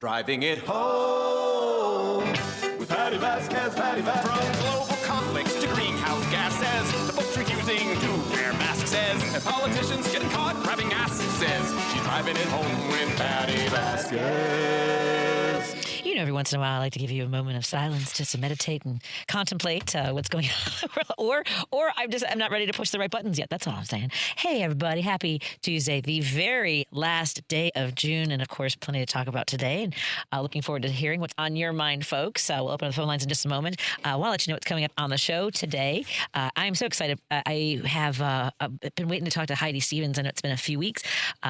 Driving it home with Patti Vasquez, Patti Vasquez. From global conflicts to greenhouse gases, to folks refusing to wear masks, and politicians getting caught grabbing asses. She's driving it home with Patti Vasquez. You know, every once in a while, I like to give you a moment of silence just to meditate and contemplate what's going on. or I'm not ready to push the right buttons yet. That's all I'm saying. Hey, everybody. Happy Tuesday, the very last day of June. And, of course, plenty to talk about today. And looking forward to hearing what's on your mind, folks. We'll open the phone lines in just a moment. I want to let you know what's coming up on the show today. I'm so excited. I have been waiting to talk to Heidi Stevens. I know it's been a few weeks.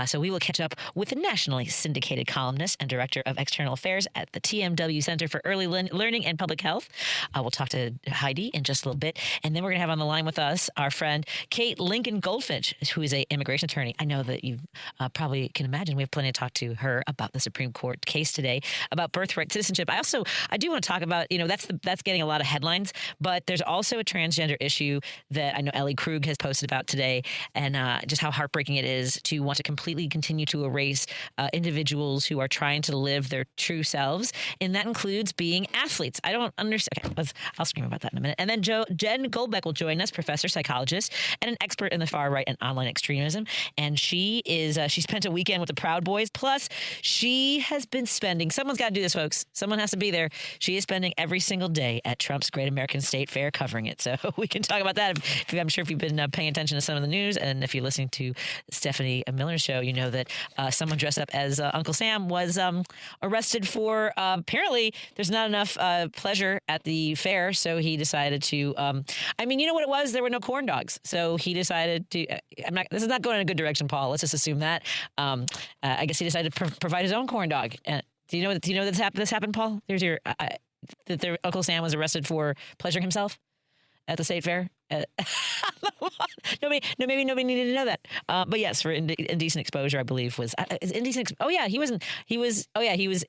So we will catch up with the nationally syndicated columnist and director of external affairs at the TMW Center for Early Learning and Public Health. We'll talk to Heidi in just a little bit. And then we're going to have on the line with us our friend Kate Lincoln Goldfinch, who is an immigration attorney. I know that you probably can imagine we have plenty to talk to her about the Supreme Court case today about birthright citizenship. I do want to talk about, that's getting a lot of headlines, but there's also a transgender issue that I know Ellie Krug has posted about today, and just how heartbreaking it is to want to completely continue to erase individuals who are trying to live their true selves. And that includes being athletes. I don't understand. Okay, I'll scream about that in a minute. And then Jen Goldbeck will join us, professor, psychologist, and an expert in the far right and online extremism. And she spent a weekend with the Proud Boys. Plus, she has been spending, someone's got to do this, folks. Someone has to be there. She is spending every single day at Trump's Great American State Fair covering it. So we can talk about that. I'm sure if you've been paying attention to some of the news, and if you're listening to Stephanie Miller's show, you know that someone dressed up as Uncle Sam was arrested for apparently there's not enough pleasure at the fair, so he decided to you know what it was? There were no corn dogs. So he decided to this is not going in a good direction, Paul. Let's just assume that. I guess he decided to provide his own corn dog. Do you know this happened, Paul? There's your that Uncle Sam was arrested for pleasuring himself at the state fair. Maybe nobody needed to know that. But yes, for indecent exposure, I believe was indecent. He was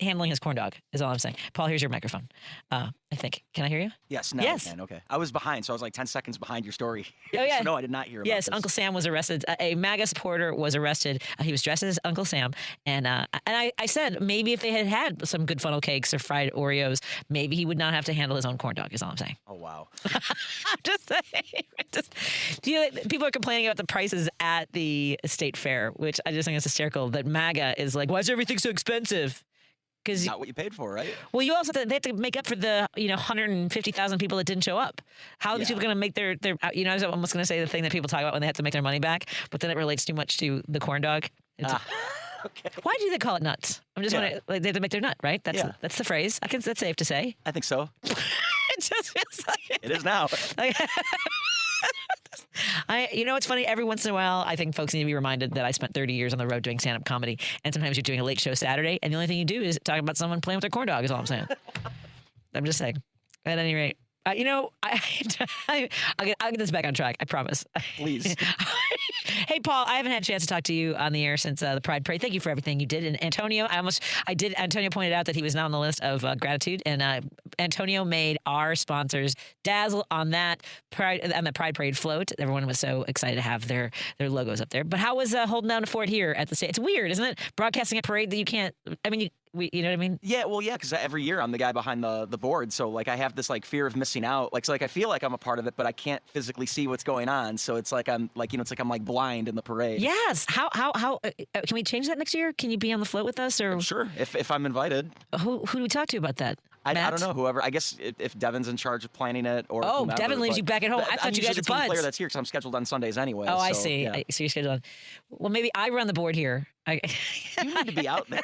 handling his corn dog is all I'm saying. Paul, here's your microphone. I think. Can I hear you? Yes. Now yes. I can. Okay. I was behind, so I was like 10 seconds behind your story. Oh yeah. So no, I did not hear about Yes, this. Uncle Sam was arrested. A MAGA supporter was arrested. He was dressed as Uncle Sam, and I said maybe if they had some good funnel cakes or fried Oreos, maybe he would not have to handle his own corn dog. Is all I'm saying. Oh wow. I'm just saying. People are complaining about the prices at the state fair, which I just think is hysterical. That MAGA is like, why is everything so expensive? Because not what you paid for, right? Well, you also they have to make up for the 150,000 people that didn't show up. How are these people going to make their I was almost going to say the thing that people talk about when they have to make their money back, but then it relates too much to the corn dog. Okay. Why do they call it nuts? I'm just wondering. Like, they have to make their nut, right? That's the phrase. That's safe to say. I think so. It just feels like it is now. It's funny. Every once in a while, I think folks need to be reminded that I spent 30 years on the road doing stand-up comedy, and sometimes you're doing a late show Saturday, and the only thing you do is talk about someone playing with their corn dog. Is all I'm saying. I'm just saying. At any rate, I'll get this back on track. I promise. Please. Hey, Paul, I haven't had a chance to talk to you on the air since the Pride Parade. Thank you for everything you did. And Antonio, Antonio pointed out that he was not on the list of gratitude, and Antonio made our sponsors dazzle on the Pride Parade float. Everyone was so excited to have their logos up there. But how was holding down the fort here at the state? It's weird, isn't it? Broadcasting a parade that you can't. You know what I mean? Yeah, well, yeah, because every year I'm the guy behind the board, so I have this fear of missing out. I feel like I'm a part of it, but I can't physically see what's going on. So it's like I'm blind in the parade. Yes. How can we change that next year? Can you be on the float with us or? Sure, if I'm invited. Who do we talk to about that? I don't know. Whoever. I guess if Devin's in charge of planning it, or whomever, Devin leaves you back at home. I thought you guys were buds. I'm usually the team player that's here because I'm scheduled on Sundays anyway. Oh, so, I see. Yeah. So you're scheduled on. Well, maybe I run the board here. You need to be out there.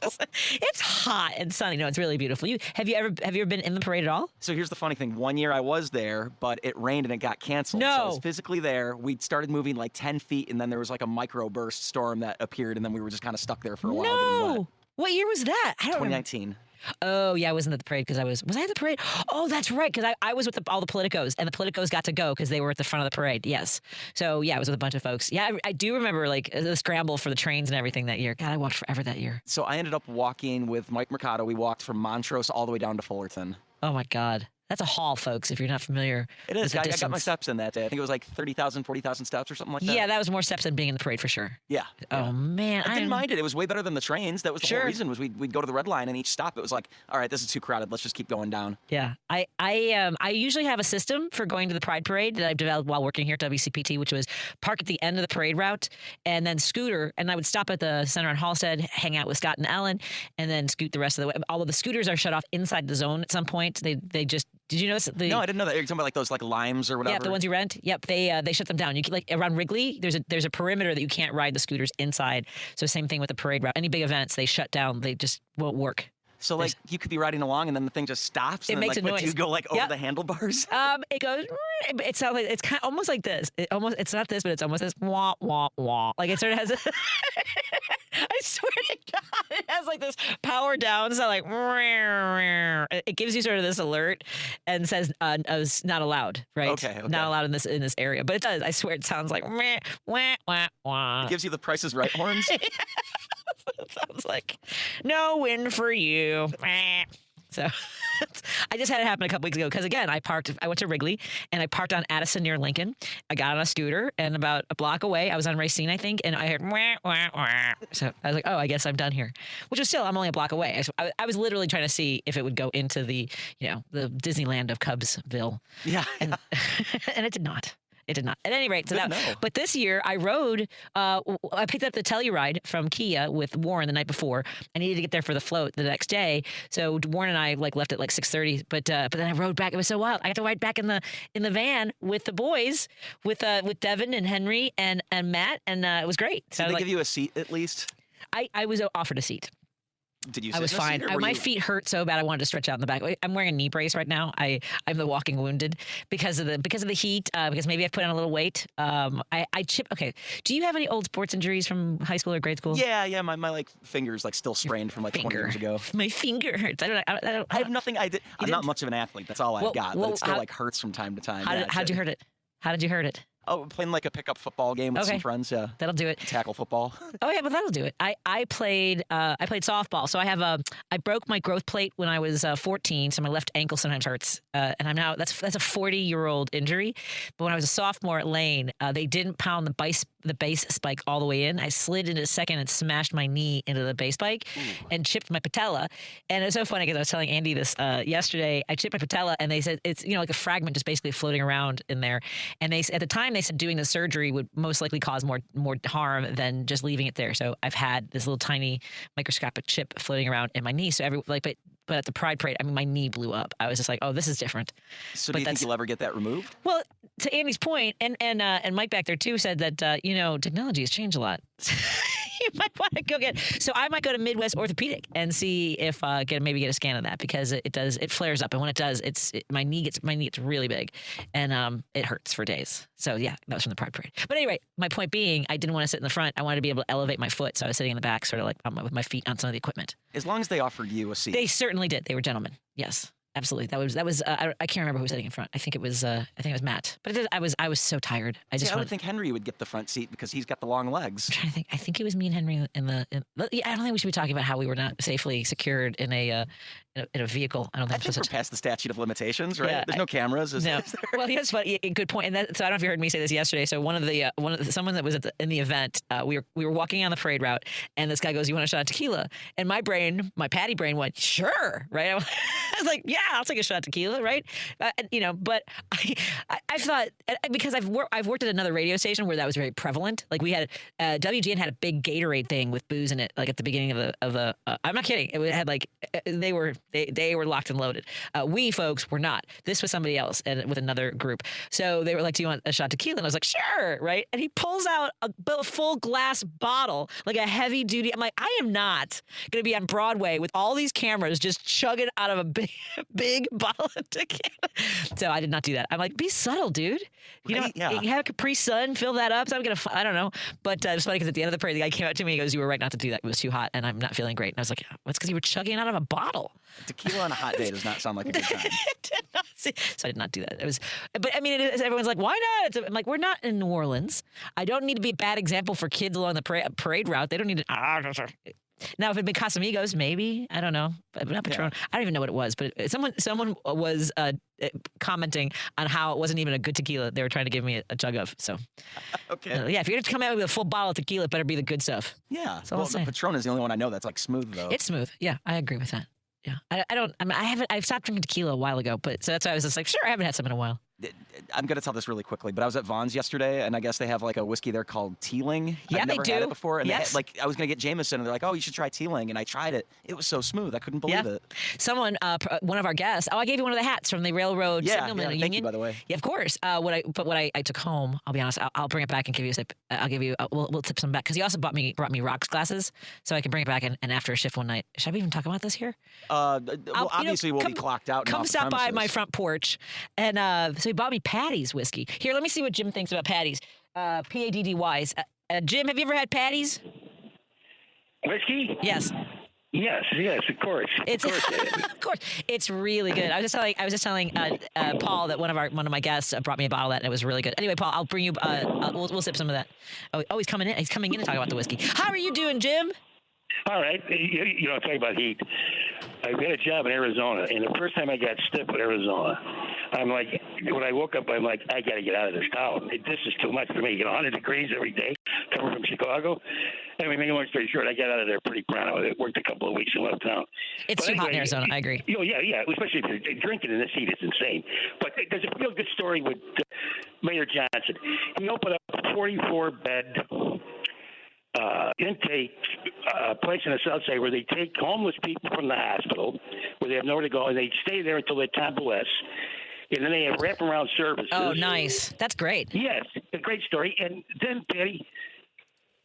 It's hot and sunny. No, it's really beautiful. Have you ever been in the parade at all? So here's the funny thing. One year I was there, but it rained and it got canceled. No. So I was physically there. We started moving 10 feet, and then there was a microburst storm that appeared, and then we were just kind of stuck there for a while. No. What year was that? I don't 2019. Remember. Oh, yeah, I wasn't at the parade because was I at the parade? Oh, that's right, because I was with all the politicos, and the politicos got to go because they were at the front of the parade, yes. So, yeah, I was with a bunch of folks. Yeah, I do remember, the scramble for the trains and everything that year. God, I walked forever that year. So I ended up walking with Mike Mercado. We walked from Montrose all the way down to Fullerton. Oh, my God. That's a haul, folks, if you're not familiar. It is. with the I got my distance. steps in that day. I think it was like 30,000, 40,000 steps or something like that. Yeah, that was more steps than being in the parade for sure. Yeah. Oh, man. I didn't mind it. It was way better than the trains. That was the Sure. whole reason was we'd go to the red line and each stop it was like, all right, this is too crowded. Let's just keep going down. Yeah, I usually have a system for going to the Pride Parade that I've developed while working here at WCPT, which was park at the end of the parade route and then scooter, and I would stop at the center on Halstead, hang out with Scott and Ellen, and then scoot the rest of the way. Although the scooters are shut off inside the zone at some point, they just did you notice? No, I didn't know that. You're talking about like those like limes or whatever. Yeah, the ones you rent. Yep, they shut them down. You can, like around Wrigley, there's a perimeter that you can't ride the scooters inside. So same thing with the parade route. Any big events, they shut down. They just won't work. So like you could be riding along and then the thing just stops. It And makes then, a like, what, do noise. you go like over Yep. the handlebars? It goes. It sounds like it's kind of almost like this. It's not this, but it's almost this wah wah wah. Like it sort of has. I swear to God, it has like this power down. So like, it gives you sort of this alert and says not allowed. Right. Okay. Not allowed in this area, but it does. I swear it sounds like wah wah wah wah. It gives you the Price is Right horns. It sounds like no win for you. So I just had it happen a couple weeks ago because again, I went to Wrigley and I parked on Addison near Lincoln. I got on a scooter and about a block away, I was on Racine, I think, and I heard wah, wah, wah. So I was like, oh, I guess I'm done here. Which was still, I'm only a block away. I was literally trying to see if it would go into the Disneyland of Cubsville. Yeah. And, and it did not. It did not. At any rate, so Good that. to know. But this year, I rode. I picked up the Telluride from Kia with Warren the night before. I needed to get there for the float the next day, so Warren and I left at 6:30. But then I rode back. It was so wild. I got to ride back in the van with the boys, with Devin and Henry and Matt, and it was great. So Did they give you a seat at least? I was offered a seat. Did you? I was sit in a fine. seat, or were My you- feet hurt so bad I wanted to stretch out in the back. I'm wearing a knee brace right now. I'm the walking wounded because of the heat. Because maybe I've put on a little weight. I chip. Okay. Do you have any old sports injuries from high school or grade school? Yeah. My like fingers like still sprained from like 20 years ago. My finger hurts. I I have nothing. I'm didn't- not much of an athlete. That's all I've Well- got. well, But it still how- like hurts from time to time. How'd you hurt it? How did you hurt it? Oh, playing like a pickup football game with Okay. some friends. Yeah. That'll do it. Tackle football. Oh yeah, but that'll do it. I played softball, so I broke my growth plate when I was 14, so my left ankle sometimes hurts, and I'm now that's a 40-year-old injury. But when I was a sophomore at Lane, they didn't pound the base spike all the way in. I slid into second and smashed my knee into the base spike and chipped my patella. And it was so funny because I was telling Andy this yesterday. I chipped my patella, and they said it's like a fragment just basically floating around in there. And at the time they said doing the surgery would most likely cause more harm than just leaving it there. So I've had this little tiny microscopic chip floating around in my knee. So but at the Pride Parade, I mean, my knee blew up. I was just like, oh, this is different. So But do you think that's- you'll ever get that removed? Well, to Andy's point, and Mike back there too said that technology has changed a lot. You might want to go so I might go to Midwest Orthopedic and see if maybe get a scan of that because it flares up, and when it does, my knee gets really big, and it hurts for days. So yeah, that was from the Pride Parade. But anyway, my point being, I didn't want to sit in the front. I wanted to be able to elevate my foot, so I was sitting in the back, sort of like with my feet on some of the equipment. As long as they offered you a seat. They certainly did. They were gentlemen. Yes. Absolutely. That was. I can't remember who was sitting in front. I think it was Matt. But I was so tired. I would think Henry would get the front seat because he's got the long legs. I'm trying to think. I think it was me and Henry I don't think we should be talking about how we were not safely secured in a vehicle. I don't I think think we're past the statute of limitations, right? Yeah, There's no cameras. Is No. there? Well, yes, but good point. And so I don't know if you heard me say this yesterday. So someone that was in the event, we were walking on the parade route, and this guy goes, "You want a shot of tequila?" And my Patty brain went, "Sure," right? I was like, "Yeah, I'll take a shot of tequila," right? But I've thought because I've worked at another radio station where that was very prevalent. Like we had WGN had a big Gatorade thing with booze in it, like at the beginning of the. I'm not kidding. It had like they were locked and loaded. We folks were not. This was somebody else and with another group. So they were like, "Do you want a shot of tequila?" And I was like, "Sure," right? And he pulls out a full glass bottle, like a heavy duty. I'm like, I am not going to be on Broadway with all these cameras just chugging out of a big bottle of tequila. So I did not do that. I'm like, be subtle, dude. Right, yeah. You have a Capri Sun, fill that up. So I'm I don't know. But it's funny because at the end of the parade, the guy came up to me and he goes, "You were right not to do that. It was too hot and I'm not feeling great." And I was like, "Yeah, it's because you were chugging out of a bottle." Tequila on a hot day does not sound like a good time. So I did not do that. But I mean, everyone's like, "Why not?" I'm like, we're not in New Orleans. I don't need to be a bad example for kids along the parade route. They don't need to. Now, if it'd been Casamigos, maybe. I don't know. But not Patron. I don't even know what it was. But someone was commenting on how it wasn't even a good tequila they were trying to give me a jug of. So, Okay. yeah, if you're going to come out with a full bottle of tequila, it better be the good stuff. Yeah. all Well, I'll the say. Patron is the only one I know that's like smooth though. It's smooth. Yeah, I agree with that. Yeah. I've stopped drinking tequila a while ago, but so that's why I was just like, sure, I haven't had some in a while. I'm going to tell this really quickly, but I was at Vaughn's yesterday, and I guess they have like a whiskey there called Teeling. Yeah, I've never they had do. it before, and Yes. I was going to get Jameson, and they're like, "Oh, you should try Teeling," and I tried it. It was so smooth, I couldn't believe it. Someone, one of our guests. Oh, I gave you one of the hats from the Railroad Signalman Union. Thank you, by the way. Yeah, of course. What I took home, I'll be honest, I'll bring it back and give you a sip. I'll give you. We'll tip some back because he also brought me rocks glasses, so I can bring it back and after a shift one night. Should I even talk about this here? Well, obviously we'll be clocked out. Come and off stop the by my premises. front porch, and so he bought me Patty's whiskey. Here, let me see what Jim thinks about Patty's. PADDYs. Jim, have you ever had Patty's? Whiskey? Yes. Yes, of course. It's of course it's really good. I was just telling Paul that one of my guests brought me a bottle of that and it was really good. Anyway, Paul, I'll bring you. We'll sip some of that. Oh, he's coming in. He's coming in to talk about the whiskey. How are you doing, Jim? All right. You know, talking about heat. I had a job in Arizona, and the first time I got stiff with Arizona, I'm like, when I woke up, I'm like, I got to get out of this town. This is too much for me. 100 degrees every day, coming from Chicago. Anyway, make a long story short, I got out of there pretty proud. I worked a couple of weeks and left town. It's too hot in Arizona. I agree. Yeah. Especially if you're drinking in this heat, it's insane. But there's a real good story with Mayor Johnson. He opened up a 44-bed intake place in the South Side where they take homeless people from the hospital where they have nowhere to go, and they stay there until they're convalesce. And then they have wraparound services. Oh, nice. That's great. Yes, a great story. And then, Patty,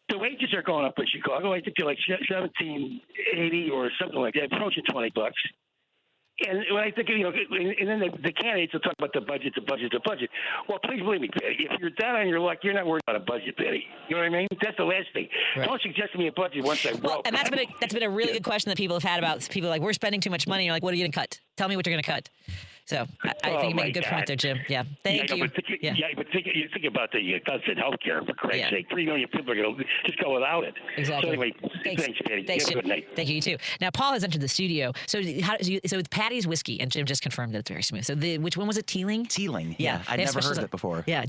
the wages are going up in Chicago. I think they're like $17.80 or something like that, approaching $20. And when I think, and then the candidates will talk about the budget. Well, please believe me, Patty, if you're down on your luck, you're not worried about a budget, Patty. You know what I mean? That's the last thing. Right. Don't suggest to me a budget once I broke. And that's been a really good question that people have had about people like, we're spending too much money. You're like, what are you going to cut? Tell me what you're going to cut. So I think you make a good point there, Jim. Yeah. Thank you. But think about the constant health care, for Christ's sake. 3 million people are going to just go without it. Exactly. So anyway, thanks, Patty. Thanks, Have a Jim. good night. Thank you, you too. Now, Paul has entered the studio. So it's Patty's whiskey, and Jim just confirmed that it's very smooth. So which one was it? Teeling? Teeling. Yeah. I'd They have never heard specials- of it before. Yeah.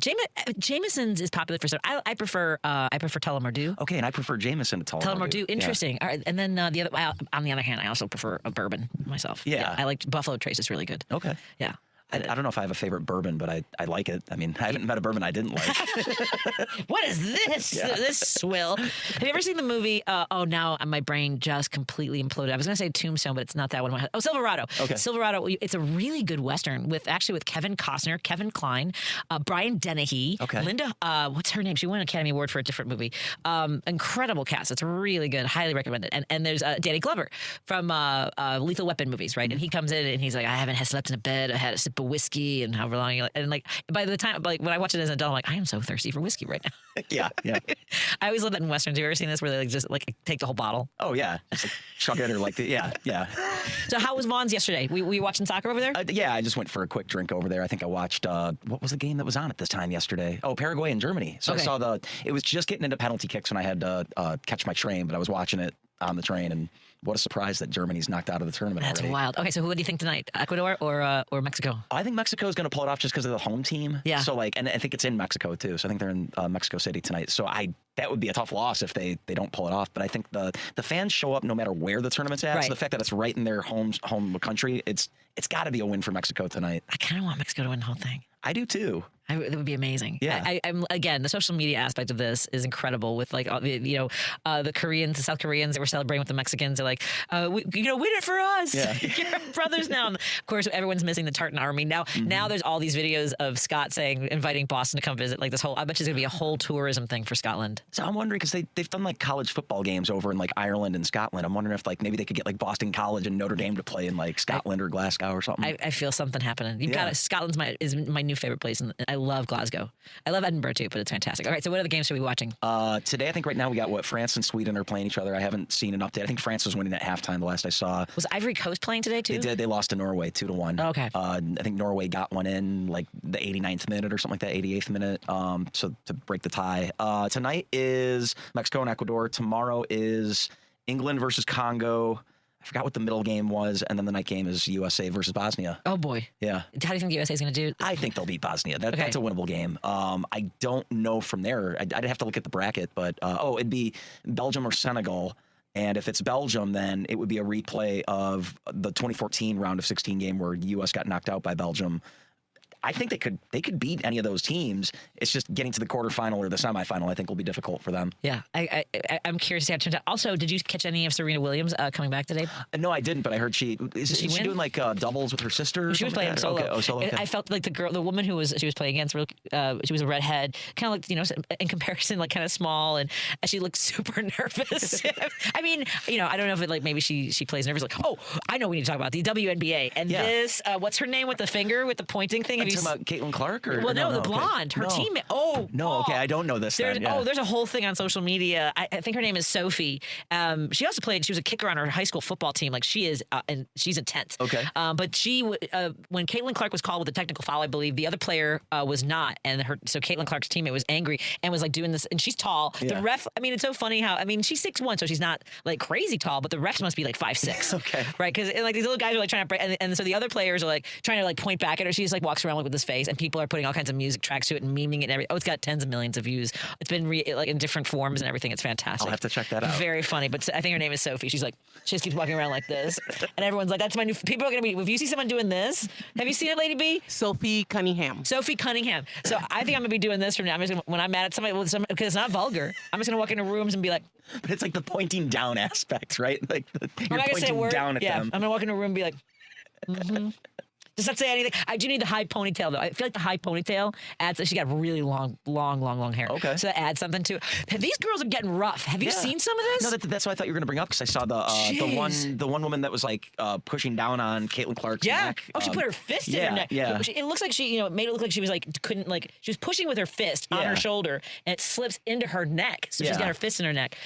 Jameson's is popular for some. I prefer Tullamore Okay, and I prefer Jameson to Tullamore Dew. Interesting. All right, and then on the other hand, I also prefer a bourbon myself. Yeah. I like Buffalo Trace. It's really good. Okay. Yeah. I don't know if I have a favorite bourbon, but I like it. I mean, I haven't met a bourbon I didn't like. What is this? This swill. Have you ever seen the movie? Now my brain just completely imploded. I was going to say Tombstone, but it's not that one. Oh, Silverado. Okay. Silverado. It's a really good Western with Kevin Costner, Kevin Kline, Brian Dennehy, Okay. Linda. What's her name? She won an Academy Award for a different movie. Incredible cast. It's really good. Highly recommend it. And there's Danny Glover from Lethal Weapon movies, right? And he comes in and he's like, I haven't slept in a bed. I had a sip of whiskey and however long. And like by the time, like when I watch it as an adult, I'm like, I am so thirsty for whiskey right now. Yeah. I always love that in westerns. Have you ever seen this where they just take the whole bottle? Oh yeah. Just like chug it or like yeah. So how was Vaughn's yesterday? Were you watching soccer over there? Yeah, I just went for a quick drink over there. I think I watched what was the game that was on at this time yesterday? Oh, Paraguay and Germany. So Okay. I saw it was just getting into penalty kicks when I had to catch my train, but I was watching it on the train, and what a surprise that Germany's knocked out of the tournament That's already. wild. Okay, so who do you think tonight? Ecuador or Mexico? I think Mexico is going to pull it off just because of the home team. Yeah. So and I think it's in Mexico too. So I think they're in Mexico City tonight. So that would be a tough loss if they don't pull it off. But I think the fans show up no matter where the tournament's at. Right. So the fact that it's right in their home country, it's got to be a win for Mexico tonight. I kind of want Mexico to win the whole thing. I do too. That would be amazing. Yeah. I'm again, the social media aspect of this is incredible. With like, the Koreans, the South Koreans that were celebrating with the Mexicans. They're like, win it for us. Yeah. You're our brothers now. And of course, everyone's missing the Tartan Army now. Now there's all these videos of Scott inviting Boston to come visit. Like this whole, I bet you it's gonna be a whole tourism thing for Scotland. So I'm wondering because they've done like college football games over in like Ireland and Scotland. I'm wondering if like maybe they could get like Boston College and Notre Dame to play in like Scotland or Glasgow or something. I feel something happening. You've Yeah. got it. Scotland's my new favorite place, and I love Glasgow. I love Edinburgh too, but it's fantastic. All right, so what other games should we be watching? Today, I think right now we got France and Sweden are playing each other. I haven't seen an update. I think France was winning at halftime the last I saw. Was Ivory Coast playing today too? They did. They lost to Norway 2-1. Oh, okay. I think Norway got one in like the 89th minute or something like that, 88th minute. So to break the tie. Tonight is Mexico and Ecuador. Tomorrow is England versus Congo. I forgot what the middle game was, and then the night game is USA versus Bosnia. Oh boy. Yeah. How do you think the USA is going to do? I think they'll beat Bosnia. That's a winnable game. I don't know from there. I'd have to look at the bracket, but it'd be Belgium or Senegal. And if it's Belgium, then it would be a replay of the 2014 round of 16 game where the U.S. got knocked out by Belgium. I think they could beat any of those teams. It's just getting to the quarterfinal or the semifinal, I think, will be difficult for them. Yeah, I'm curious to see how it turns out. Also, did you catch any of Serena Williams coming back today? No, I didn't, but I heard is she doing like doubles with her sister? She was playing like solo. Okay. Oh, solo. Okay. I felt like the woman she was playing against, she was a redhead, kind of like, in comparison, like kind of small, and she looked super nervous. I mean, I don't know if it like maybe she plays nervous. Like, oh, I know we need to talk about the WNBA and this. What's her name with the finger with the pointing thing? Talking about Caitlin Clark? Well, no, the blonde, her teammate. Oh, no, okay, I don't know this. There's a whole thing on social media. I think her name is Sophie. She also played. She was a kicker on her high school football team. Like she is, and she's intense. Okay. But when Caitlin Clark was called with a technical foul, I believe the other player was not, and so Caitlin Clark's teammate was angry and was like doing this. And she's tall. Yeah. The ref. I mean, it's so funny how she's 6'1", so she's not like crazy tall, but the refs must be like 5'6". Okay. Right, because like these little guys are like trying to break, and so the other players are like trying to like point back at her. She just like walks around like with this face, and people are putting all kinds of music tracks to it and memeing it and everything. Oh, it's got tens of millions of views. It's been like in different forms and everything. It's fantastic. I'll have to check that out. Very funny, but I think her name is Sophie. She just keeps walking around like this, and everyone's like, "That's my new." People are gonna be. If you see someone doing this, have you seen it, Lady B? Sophie Cunningham. Sophie Cunningham. So I think I'm gonna be doing this from now. I'm just gonna, when I'm mad at somebody, because it's not vulgar, I'm just gonna walk into rooms and be like. But it's like the pointing down aspect, right? Like you're pointing down at them. I'm gonna walk into a room and be like. Mm-hmm. Does not say anything. I do need the high ponytail though. I feel like the high ponytail adds. She got really long hair. Okay. So that adds something to it. These girls are getting rough. Have you seen some of this? No, that's what I thought you were going to bring up because I saw the one woman that was like pushing down on Caitlin Clark's neck. Oh, she put her fist in her neck. Yeah. It looks like she made it look like she was like she was pushing with her fist on her shoulder and it slips into her neck. So she's got her fist in her neck.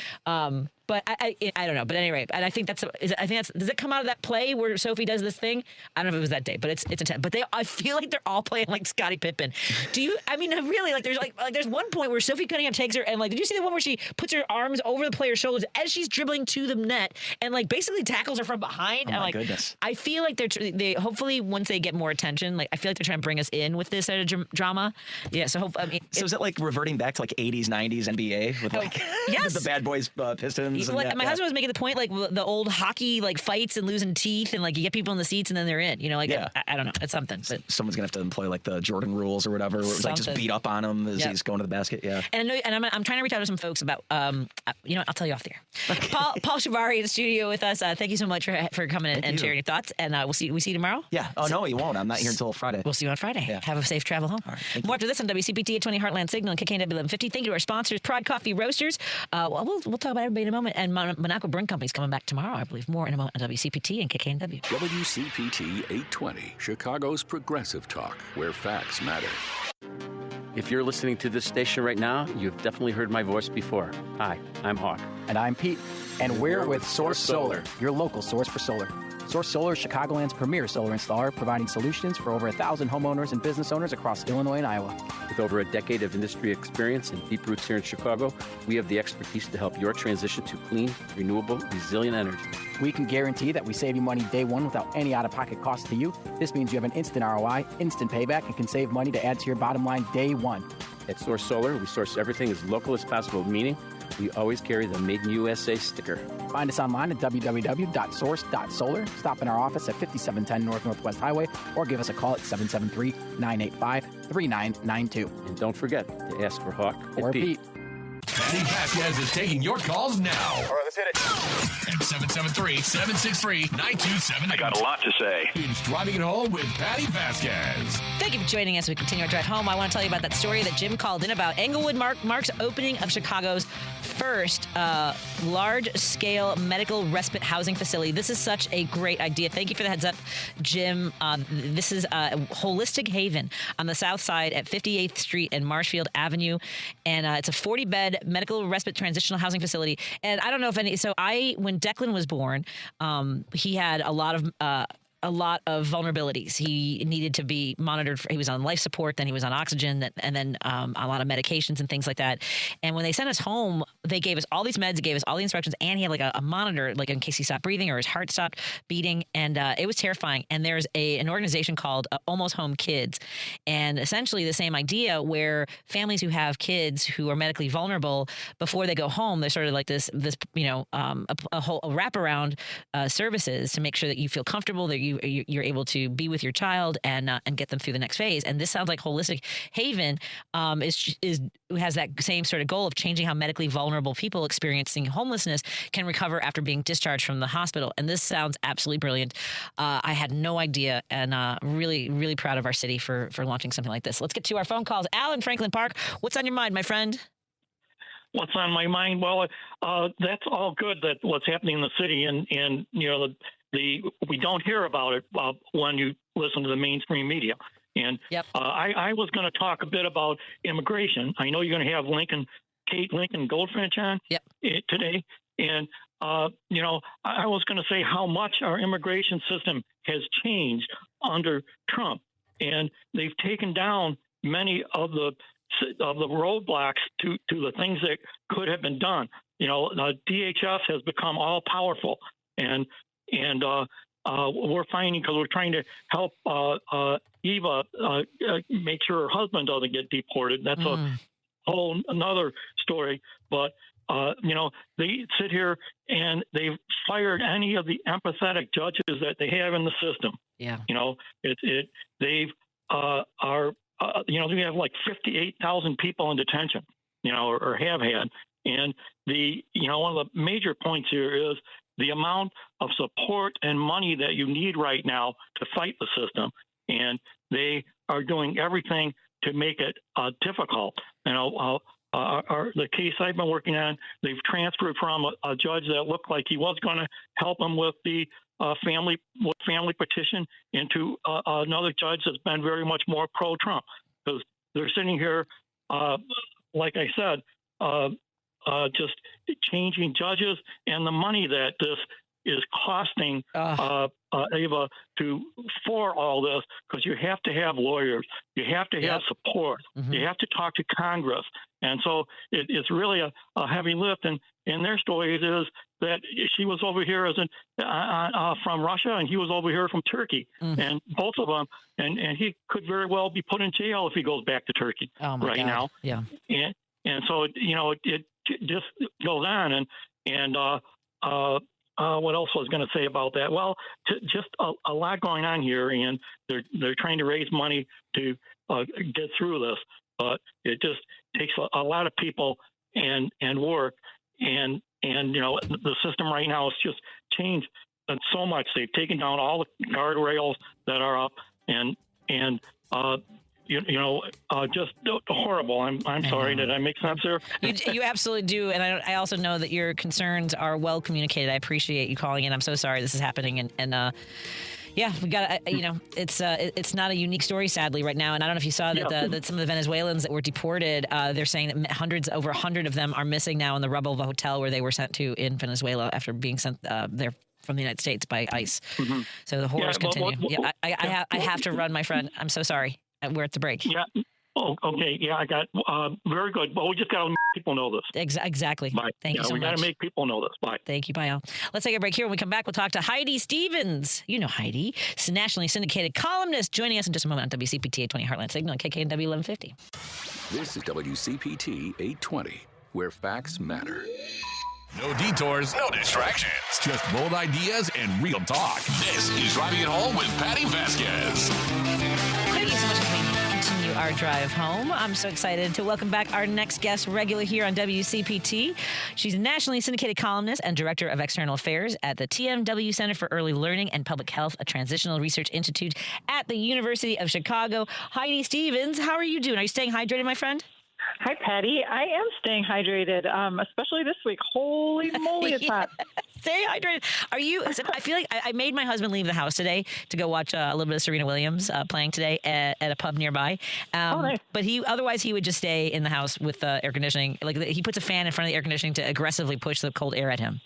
But I don't know. But anyway, and I think does it come out of that play where Sophie does this thing? I don't know if it was that day, but it's intense. But I feel like they're all playing like Scottie Pippen. Really, like there's one point where Sophie Cunningham takes her and like, did you see the one where she puts her arms over the player's shoulders as she's dribbling to the net and like basically tackles her from behind? Oh my goodness. I feel like they hopefully once they get more attention, like I feel like they're trying to bring us in with this sort of drama. Yeah. So is it like reverting back to like 80s, 90s NBA with like the Bad Boys Pistons? Like my husband was making the point, like the old hockey, like fights and losing teeth, and like you get people in the seats and then they're in. I don't know, it's something. But someone's gonna have to employ like the Jordan rules or whatever, where it was like just beat up on him as he's going to the basket. Yeah. And I'm trying to reach out to some folks about. I'll tell you off the air. Okay. Paul Shivari in the studio with us. Thank you so much for coming and sharing your thoughts. And we see you tomorrow. Yeah. Oh no, you won't. I'm not here until Friday. We'll see you on Friday. Yeah. Have a safe travel home. All right, more after this on WCPT at 20 Heartland Signal and KKNW 1150. Thank you to our sponsors, Prod Coffee Roasters. We'll talk about everybody in a moment. And Monaco Brewing Company's coming back tomorrow, I believe. More in a moment on WCPT and KKNW. WCPT 820, Chicago's progressive talk, where facts matter. If you're listening to this station right now, you've definitely heard my voice before. Hi, I'm Hawk. And I'm Pete. And we're with Source Solar, your local source for solar. Source Solar is Chicagoland's premier solar installer, providing solutions for over 1,000 homeowners and business owners across Illinois and Iowa. With over a decade of industry experience and deep roots here in Chicago, we have the expertise to help your transition to clean, renewable, resilient energy. We can guarantee that we save you money day one without any out-of-pocket cost to you. This means you have an instant ROI, instant payback, and can save money to add to your bottom line day one. At Source Solar, we source everything as local as possible, meaning we always carry the Made in USA sticker. Find us online at www.source.solar. Stop in our office at 5710 Northwest Highway or give us a call at 773-985-3992. And don't forget to ask for Hawk or Pete. Patti Vasquez is taking your calls now. All right, let's hit it. At 773-763-9278. I got a lot to say. It's Driving It Home with Patti Vasquez. Thank you for joining us. We continue our drive home. I want to tell you about that story that Jim called in about Englewood marks opening of Chicago's first large-scale medical respite housing facility. This is such a great idea. Thank you for the heads up, Jim. This is Holistic Haven on the south side at 58th Street and Marshfield Avenue. And it's a 40-bed medical respite transitional housing facility. And I don't know if any... So when Declan was born, he had a lot of... a lot of vulnerabilities. He needed to be monitored. He was on life support, then he was on oxygen, and then a lot of medications and things like that. And when they sent us home, they gave us all these meds, gave us all the instructions, and he had like a monitor, like in case he stopped breathing or his heart stopped beating. And it was terrifying. And there's an organization called Almost Home Kids, and essentially the same idea where families who have kids who are medically vulnerable, before they go home, there's sort of like this a whole wraparound services to make sure that you feel comfortable, that you're able to be with your child and get them through the next phase. And this sounds like Holistic Haven has that same sort of goal of changing how medically vulnerable people experiencing homelessness can recover after being discharged from the hospital. And this sounds absolutely brilliant. I had no idea, and really, really proud of our city for launching something like this. Let's get to our phone calls. Al in Franklin Park, what's on your mind, my friend? What's on my mind? Well, that's all good, that what's happening in the city, and we don't hear about it when you listen to the mainstream media. And I was going to talk a bit about immigration. I know you're going to have Kate Lincoln Goldfinch on today, and I was going to say how much our immigration system has changed under Trump, and they've taken down many of the roadblocks to the things that could have been done. DHS has become all powerful, and we're finding, because we're trying to help Eva make sure her husband doesn't get deported. That's a whole another story. But they sit here and they've fired any of the empathetic judges that they have in the system. Yeah. They've we have like 58,000 people in detention, or have had. And one of the major points here is the amount of support and money that you need right now to fight the system. And they are doing everything to make it difficult. The case I've been working on, they've transferred from a judge that looked like he was going to help them with the family petition into another judge that's been very much more pro-Trump, because they're sitting here, like I said, just changing judges, and the money that this is costing Ava for all this, because you have to have lawyers, you have to have support, you have to talk to Congress, and so it's really a heavy lift. And their story is that she was over here from Russia, and he was over here from Turkey, and both of them, and he could very well be put in jail if he goes back to Turkey now. Yeah, and so it just goes on, and what else was I going to say about that? Well, just a lot going on here, and they're trying to raise money to get through this, but it just takes a lot of people and work, and the system right now is just changed so much. They've taken down all the guardrails that are up, and just horrible. I'm sorry. Did I make sense there? You absolutely do. And I also know that your concerns are well communicated. I appreciate you calling in. I'm so sorry this is happening. And we got it's not a unique story, sadly, right now. And I don't know if you saw that some of the Venezuelans that were deported, they're saying that over 100 of them are missing now in the rubble of a hotel where they were sent to in Venezuela after being sent there from the United States by ICE. So the horrors continue. I have to run, my friend. I'm so sorry. We're at the break. Yeah. Oh, okay. Yeah, I got very good. But we just got to make people know this. Exactly. Bye. Thank you so much. We got to make people know this. Bye. Thank you. Bye, Al. Let's take a break here. When we come back, we'll talk to Heidi Stevens. You know Heidi. She's a nationally syndicated columnist, joining us in just a moment on WCPT 820 Heartland Signal and KKNW 1150. This is WCPT 820, where facts matter. No detours, no distractions, just bold ideas and real talk. This is Driving It Home with Patti Vasquez. Thank you so much as we continue our drive home. I'm so excited to welcome back our next guest regular here on WCPT. She's a nationally syndicated columnist and director of external affairs at the TMW Center for Early Learning and Public Health, a transitional research institute at the University of Chicago. Heidi Stevens, how are you doing? Are you staying hydrated, my friend? Hi, Patty. I am staying hydrated, especially this week. Holy moly, it's hot. Stay hydrated. Are you? I feel like I made my husband leave the house today to go watch a little bit of Serena Williams playing today at a pub nearby. Nice. But otherwise he would just stay in the house with air conditioning. Like he puts a fan in front of the air conditioning to aggressively push the cold air at him.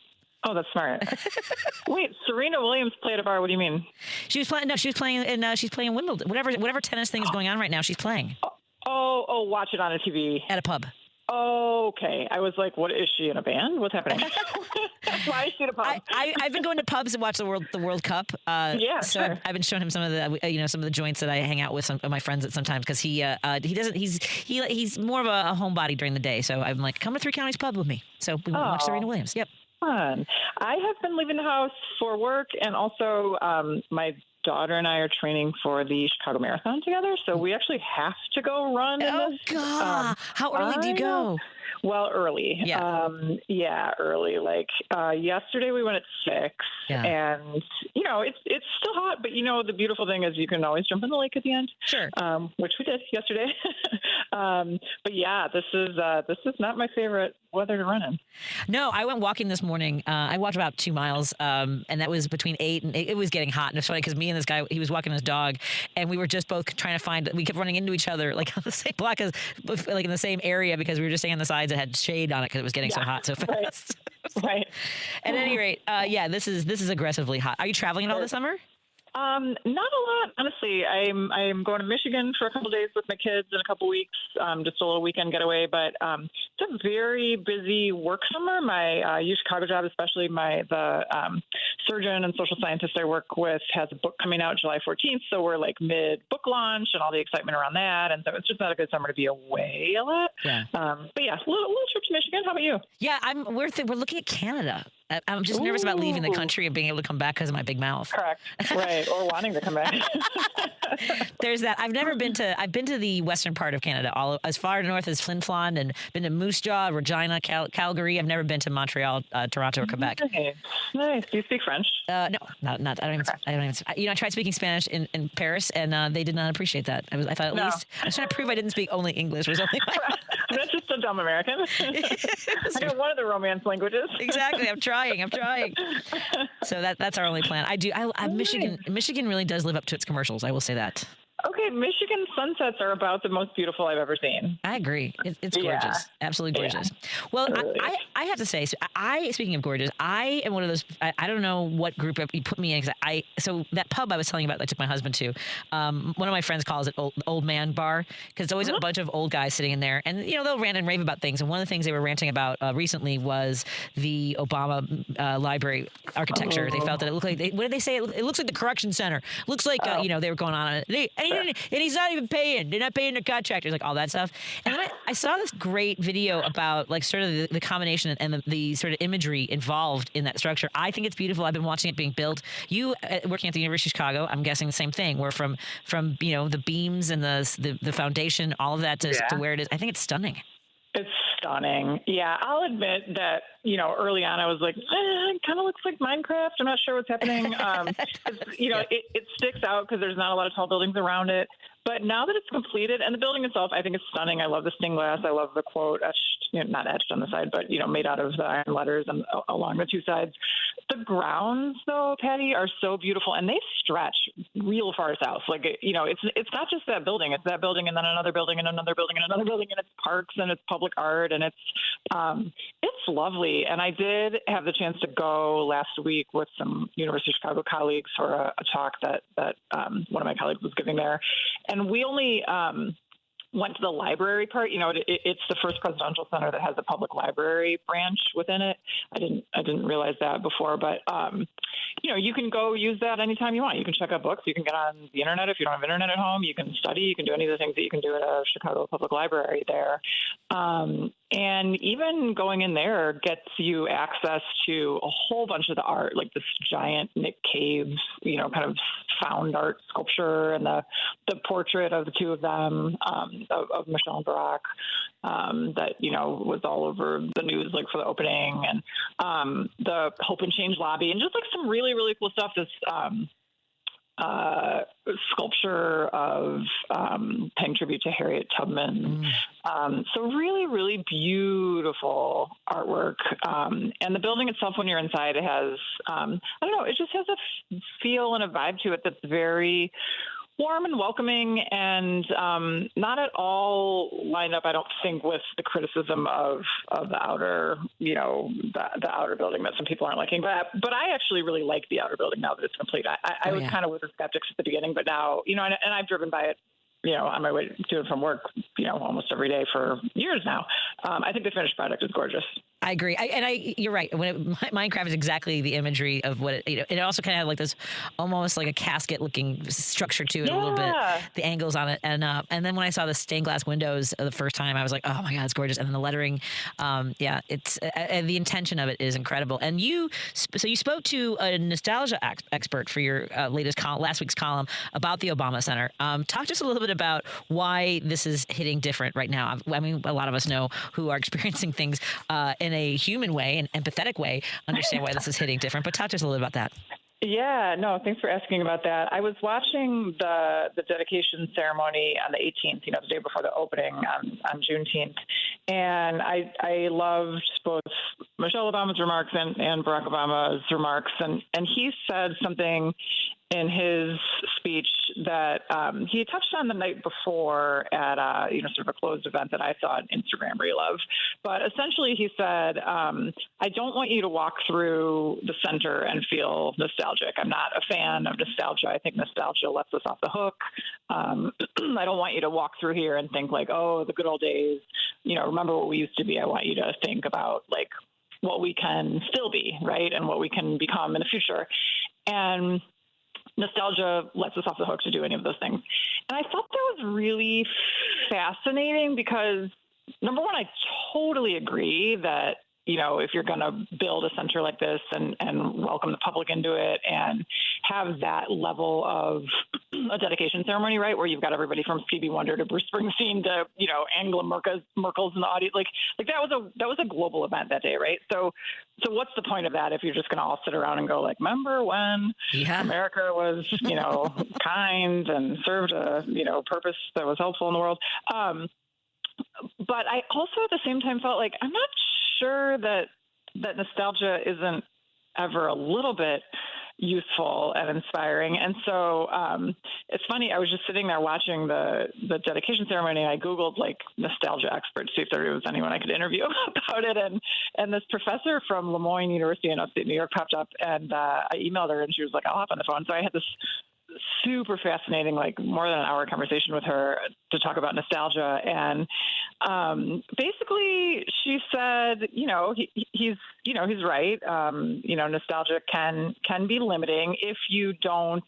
Oh, that's smart. Wait, Serena Williams played at a bar. What do you mean? She was playing. No, she's playing in Wimbledon. Whatever tennis thing is going on right now, she's playing. Oh, watch it on a TV. At a pub. Oh, okay. I was like, what is she in a band? What's happening? Why is she in a pub? I've been going to pubs to watch the World Cup. Yeah, so sure. I've been showing him some of the joints that I hang out with some of my friends at sometimes because he's more of a homebody during the day. So I'm like, come to Three Counties Pub with me. So we watch Serena Williams. Yep. Fun. I have been leaving the house for work, and also my daughter and I are training for the Chicago Marathon together, so we actually have to go run. God! How early do you go? Well, early. Yeah. Early. Like yesterday we went at 6, and it's still hot, but the beautiful thing is you can always jump in the lake at the end. Sure. Which we did yesterday. But yeah, this is not my favorite weather to run in. No, I went walking this morning. I walked about 2 miles, and that was between 8 and it was getting hot. And it's funny because me and this guy, he was walking his dog, and we were just both trying to find. We kept running into each other like on the same block, like in the same area because we were just staying on the sides that had shade on it because it was getting so hot so fast. Right. At any rate, this is aggressively hot. Are you traveling at all this summer? Not a lot, honestly. I'm going to Michigan for a couple of days with my kids in a couple of weeks, just a little weekend getaway. But it's a very busy work summer. My U Chicago job, especially the surgeon and social scientist I work with, has a book coming out July 14th. So we're like mid book launch and all the excitement around that. And so it's just not a good summer to be away a lot. Yeah. But yeah, little trip to Michigan. How about you? Yeah, we're looking at Canada. I'm just nervous about leaving the country and being able to come back because of my big mouth. Correct. Right. Or wanting to come back. There's that. I've been to the western part of Canada, all as far north as Flin Flon, and been to Moose Jaw, Regina, Calgary. I've never been to Montreal, Toronto, or Quebec. Nice. Do you speak French? No, not. I don't even. I tried speaking Spanish in Paris, and they did not appreciate that. I thought at least I was trying to prove I didn't speak only English. Was only I'm not just a dumb American. I know one of the Romance languages. Exactly. I'm trying. So that's our only plan. Michigan really does live up to its commercials. I will say that. Okay, Michigan sunsets are about the most beautiful I've ever seen. I agree. It's gorgeous. Absolutely gorgeous. Yeah. Well, I have to say, speaking of gorgeous, I am one of those, I don't know what group you put me in. So that pub I was telling you about, I took my husband to, one of my friends calls it old man bar, because it's always a bunch of old guys sitting in there, and they'll rant and rave about things. And one of the things they were ranting about recently was the Obama library architecture. They felt that it looked like, what did they say? It looks like the correction center. Looks like, they were going on and he's not even paying. They're not paying the contractors, like all that stuff. And then I saw this great video about like sort of the combination and the sort of imagery involved in that structure. I think it's beautiful. I've been watching it being built. You working at the University of Chicago, I'm guessing the same thing. Where from the beams and the foundation, all of that to where it is. I think it's stunning. It's stunning. Yeah, I'll admit that, early on I was like, it kind of looks like Minecraft. I'm not sure what's happening. It sticks out because there's not a lot of tall buildings around it. But now that it's completed, and the building itself, I think it's stunning. I love the stained glass. I love the quote etched, not etched on the side, but, made out of the iron letters and along the two sides. The grounds, though, Patty, are so beautiful, and they stretch real far south. Like, it's not just that building. It's that building and then another building and another building and another building, and it's parks and it's public art, and it's lovely. And I did have the chance to go last week with some University of Chicago colleagues for a talk that one of my colleagues was giving there. And we only went to the library part. It's the first presidential center that has a public library branch within it. I didn't realize that before, but you can go use that anytime you want. You can check out books. You can get on the internet if you don't have internet at home. You can study. You can do any of the things that you can do at a Chicago Public Library there. And even going in there gets you access to a whole bunch of the art, like this giant Nick Cave, kind of found art sculpture, and the portrait of the two of them, of Michelle and Barack, that was all over the news, like for the opening, and the Hope and Change lobby, and just like some really, really cool stuff. This sculpture of paying tribute to Harriet Tubman. So really, really beautiful artwork. And the building itself, when you're inside, it has, it just has a feel and a vibe to it that's very warm and welcoming, and not at all lined up, I don't think, with the criticism of the outer, the outer building that some people aren't liking. But I actually really like the outer building now that it's complete. I was kind of with the skeptics at the beginning, but now, and I've driven by it, on my way to and from work, almost every day for years now. I think the finished product is gorgeous. I agree. You're right. Minecraft is exactly the imagery of what it also kind of had like this, almost like a casket looking structure to it a little bit, the angles on it. And then when I saw the stained glass windows the first time, I was like, oh my God, it's gorgeous. And then the lettering, it's the intention of it is incredible. And you spoke to a nostalgia expert for your last week's column about the Obama Center. Talk to us a little bit about why this is hitting different right now. I mean, a lot of us know who are experiencing things in a human way, an empathetic way, understand why this is hitting different. But talk to us a little about that. Yeah, no, thanks for asking about that. I was watching the dedication ceremony on the 18th, the day before the opening on Juneteenth, and I loved both Michelle Obama's remarks and Barack Obama's remarks, and he said something in his speech that he touched on the night before at sort of a closed event that I saw an Instagram reel of. But essentially he said, I don't want you to walk through the center and feel nostalgic. I'm not a fan of nostalgia. I think nostalgia lets us off the hook. I don't want you to walk through here and think like, oh, the good old days, remember what we used to be. I want you to think about like what we can still be, right? And what we can become in the future. And nostalgia lets us off the hook to do any of those things. And I thought that was really fascinating because, number one, I totally agree that, if you're going to build a center like this and welcome the public into it and have that level of a dedication ceremony, right, where you've got everybody from Stevie Wonder to Bruce Springsteen to, Angela Merkel's in the audience, like that was a global event that day, right? So what's the point of that if you're just going to all sit around and go like, remember when America was, kind and served a, purpose that was helpful in the world? But I also at the same time felt like I'm not sure that nostalgia isn't ever a little bit useful and inspiring. And so it's funny, I was just sitting there watching the dedication ceremony, and I Googled like nostalgia experts, see if there was anyone I could interview about it. And this professor from Lemoyne University in upstate New York popped up, and I emailed her, and she was like, I'll hop on the phone. So I had this super fascinating, like more than an hour conversation with her to talk about nostalgia. And basically she said, he's right. Nostalgia can be limiting if you don't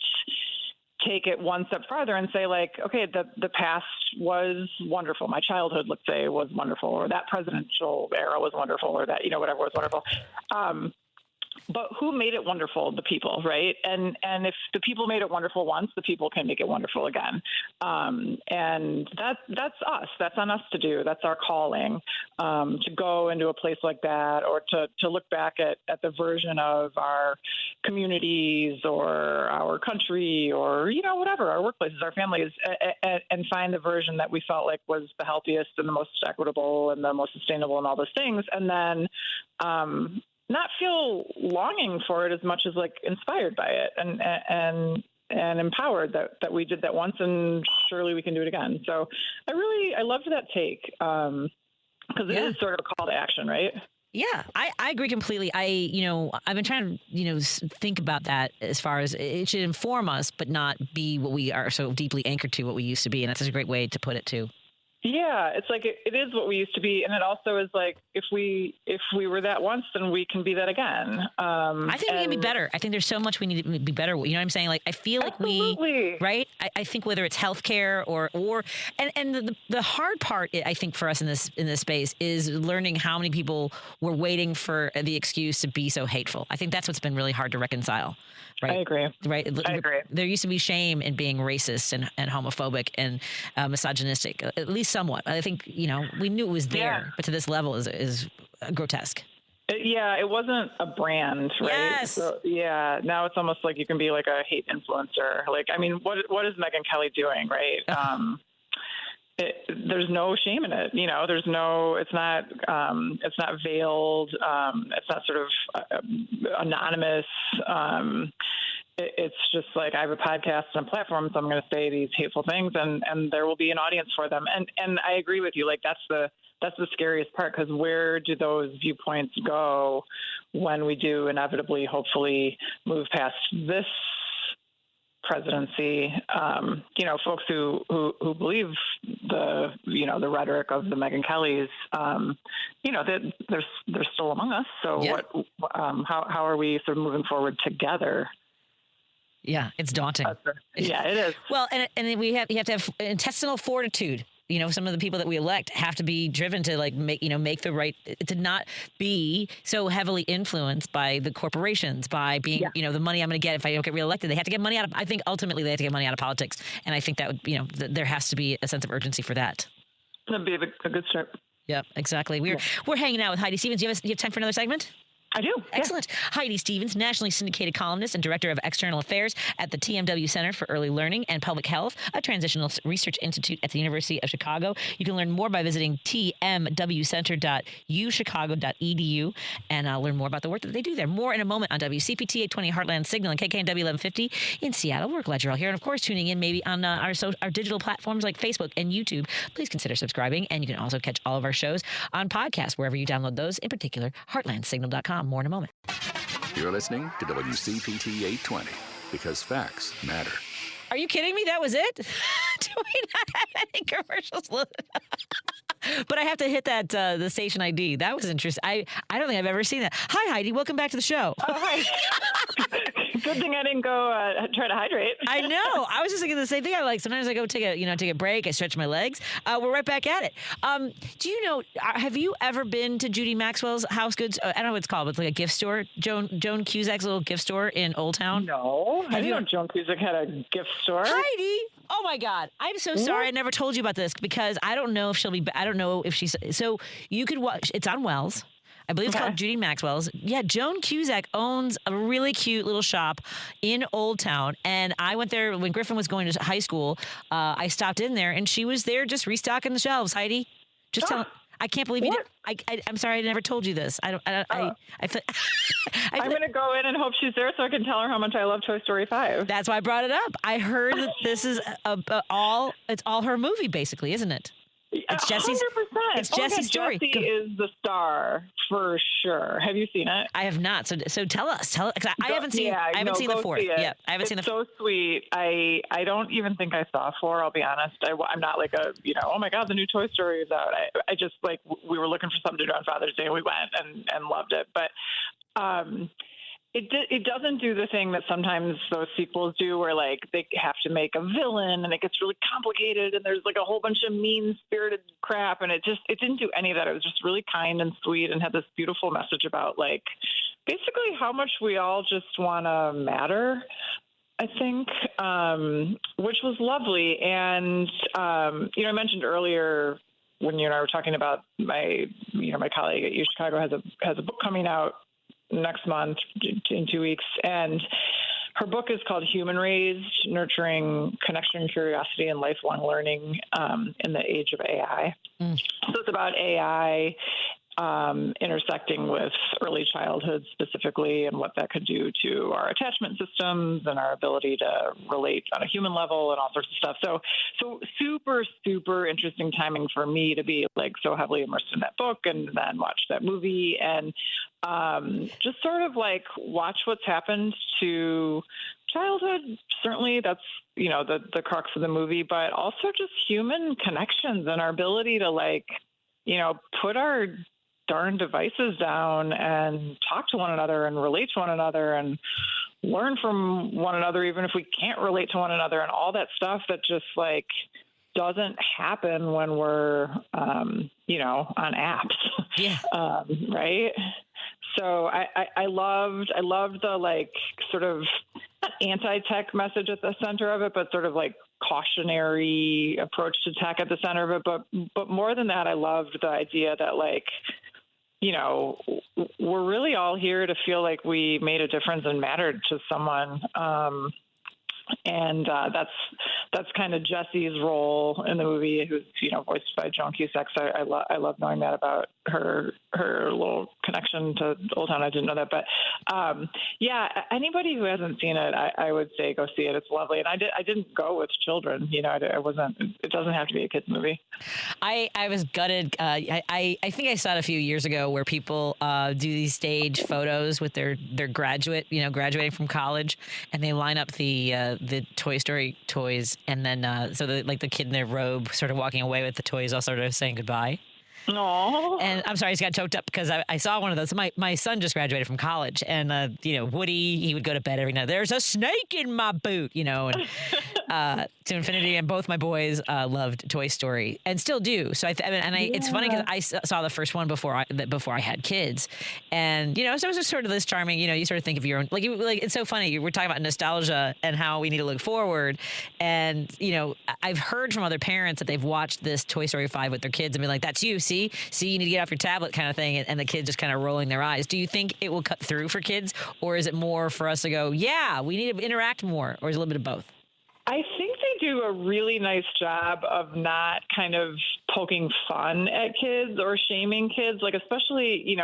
take it one step farther and say like, okay, the past was wonderful. My childhood, let's say, was wonderful, or that presidential era was wonderful, or that, whatever was wonderful. But who made it wonderful? The people, right? And if the people made it wonderful once, the people can make it wonderful again. And that's us. That's on us to do. That's our calling, to go into a place like that, or to look back at the version of our communities or our country or, whatever, our workplaces, our families, and find the version that we felt like was the healthiest and the most equitable and the most sustainable and all those things. And then, not feel longing for it as much as like inspired by it and empowered that we did that once, and surely we can do it again. So I loved that take because it is sort of a call to action, right? Yeah, I agree completely. I've been trying to, think about that as far as it should inform us, but not be what we are so deeply anchored to what we used to be. And that's a great way to put it too. Yeah, it's like it is what we used to be, and it also is like if we were that once, then we can be that again. I think we can be better. I think there's so much we need to be better. You know what I'm saying? Like I feel like right? I think whether it's healthcare or the hard part, I think for us in this space is learning how many people were waiting for the excuse to be so hateful. I think that's what's been really hard to reconcile. Right. I agree. Right. I agree. There used to be shame in being racist and homophobic and misogynistic, at least somewhat. I think, we knew it was there, but to this level is grotesque. It wasn't a brand, right? Yes. So, now it's almost like you can be like a hate influencer. Like, I mean, what is Megyn Kelly doing, right? There's no shame in it. There's no, it's not veiled. It's not sort of anonymous. it's just like I have a podcast and a platform, so I'm going to say these hateful things, and there will be an audience for them. And I agree with you. Like that's the scariest part, because where do those viewpoints go when we do inevitably, hopefully, move past this presidency? Folks who believe the rhetoric of the Megyn Kellys, that they're still among us. So how are we sort of moving forward together? Yeah, it's daunting. Yeah, it is. Well, and you have to have intestinal fortitude. Some of the people that we elect have to be driven to make the right, to not be so heavily influenced by the corporations, by being, the money I'm going to get if I don't get reelected. They have to get money out of, I think ultimately they have to get money out of politics. And I think that would, there has to be a sense of urgency for that. That'd be a good start. Yep, exactly. We're hanging out with Heidi Stevens. You have time for another segment? I do. Excellent. Yeah. Heidi Stevens, nationally syndicated columnist and director of external affairs at the TMW Center for Early Learning and Public Health, a transitional research institute at the University of Chicago. You can learn more by visiting tmwcenter.uchicago.edu and learn more about the work that they do there. More in a moment on WCPT 820 Heartland Signal and KKNW 1150 in Seattle. We're glad you're all here. And of course, tuning in maybe on our digital platforms like Facebook and YouTube. Please consider subscribing. And you can also catch all of our shows on podcasts wherever you download those, in particular, heartlandsignal.com. More in a moment. You're listening to WCPT 820 because facts matter. Are you kidding me? That was it? Do we not have any commercials? But I have to hit that the station ID. That was interesting. I don't think I've ever seen that. Hi, Heidi. Welcome back to the show. Oh, hi. Good thing I didn't go try to hydrate. I know. I was just thinking the same thing. Sometimes I go take a break. I stretch my legs. We're right back at it. Do you know? Have you ever been to Judy Maxwell's House Goods? I don't know what it's called, but it's like a gift store. Joan Cusack's little gift store in Old Town. No, I didn't know Joan Cusack had a gift store. Heidi. Oh my God! I'm so sorry. I never told you about this because I don't know if she'll be. I don't know if she's. So you could watch. It's on Wells. I believe it's called Judy Maxwell's. Yeah, Joan Cusack owns a really cute little shop in Old Town. And I went there when Griffin was going to high school. I stopped in there, and she was there just restocking the shelves, Heidi. Just tell. I can't believe you did. I'm sorry I never told you this. I'm going to go in and hope she's there so I can tell her how much I love Toy Story 5. That's why I brought it up. I heard that this is all her movie, basically, isn't it? It's Jesse's. 100%. It's Jesse's story. Jesse is the star for sure. Have you seen it? I have not. So tell us. I haven't seen. I haven't seen the fourth. Yeah, I haven't seen the. It's so sweet. I don't even think I saw 4. I'll be honest. I'm not like a oh my God, the new Toy Story is out. I just we were looking for something to do on Father's Day and we went and loved it. But It doesn't do the thing that sometimes those sequels do where they have to make a villain and it gets really complicated and there's a whole bunch of mean-spirited crap, and it didn't do any of that. It was just really kind and sweet and had this beautiful message about basically how much we all just want to matter, I think, which was lovely. And I mentioned earlier when you and I were talking about my colleague at UChicago has a book coming out next month in 2 weeks, and her book is called Human Raised: Nurturing Connection, Curiosity, and Lifelong Learning in the Age of AI. So it's about AI intersecting with early childhood specifically and what that could do to our attachment systems and our ability to relate on a human level and all sorts of stuff. So super, super interesting timing for me to be so heavily immersed in that book and then watch that movie and just sort of watch what's happened to childhood. Certainly that's, the crux of the movie, but also just human connections and our ability to put our darn devices down and talk to one another and relate to one another and learn from one another, even if we can't relate to one another, and all that stuff that just doesn't happen when we're, on apps. Yeah. Right. So I loved the sort of anti-tech message at the center of it, but sort of cautionary approach to tech at the center of it. But more than that, I loved the idea that we're really all here to feel like we made a difference and mattered to someone. And that's that's kind of Jessie's role in the movie, who's voiced by Joan Cusack. So I love knowing that about her little connection to Old Town. I didn't know that, but anybody who hasn't seen it, I would say go see it. It's lovely, and I didn't go with children. I wasn't. It doesn't have to be a kids movie. I was gutted. I think I saw it a few years ago where people do these stage photos with their graduating from college, and they line up the Toy Story toys, and then the kid in their robe sort of walking away with the toys, all sort of saying goodbye. Aww. And I'm sorry, I just got choked up because I saw one of those. My son just graduated from college, and Woody, he would go to bed every night. There's a snake in my boot, and to infinity. And both my boys loved Toy Story and still do. So it's funny because I saw the first one before I had kids, and so it was just sort of this charming. You sort of think of your own like it's so funny. We're talking about nostalgia and how we need to look forward, and I've heard from other parents that they've watched this Toy Story 5 with their kids and been like, "That's you, see, you need to get off your tablet," kind of thing, and the kids just kind of rolling their eyes. Do you think it will cut through for kids, or is it more for us to go, yeah, we need to interact more, or is it a little bit of both? I think they do a really nice job of not kind of poking fun at kids or shaming kids. Like, especially,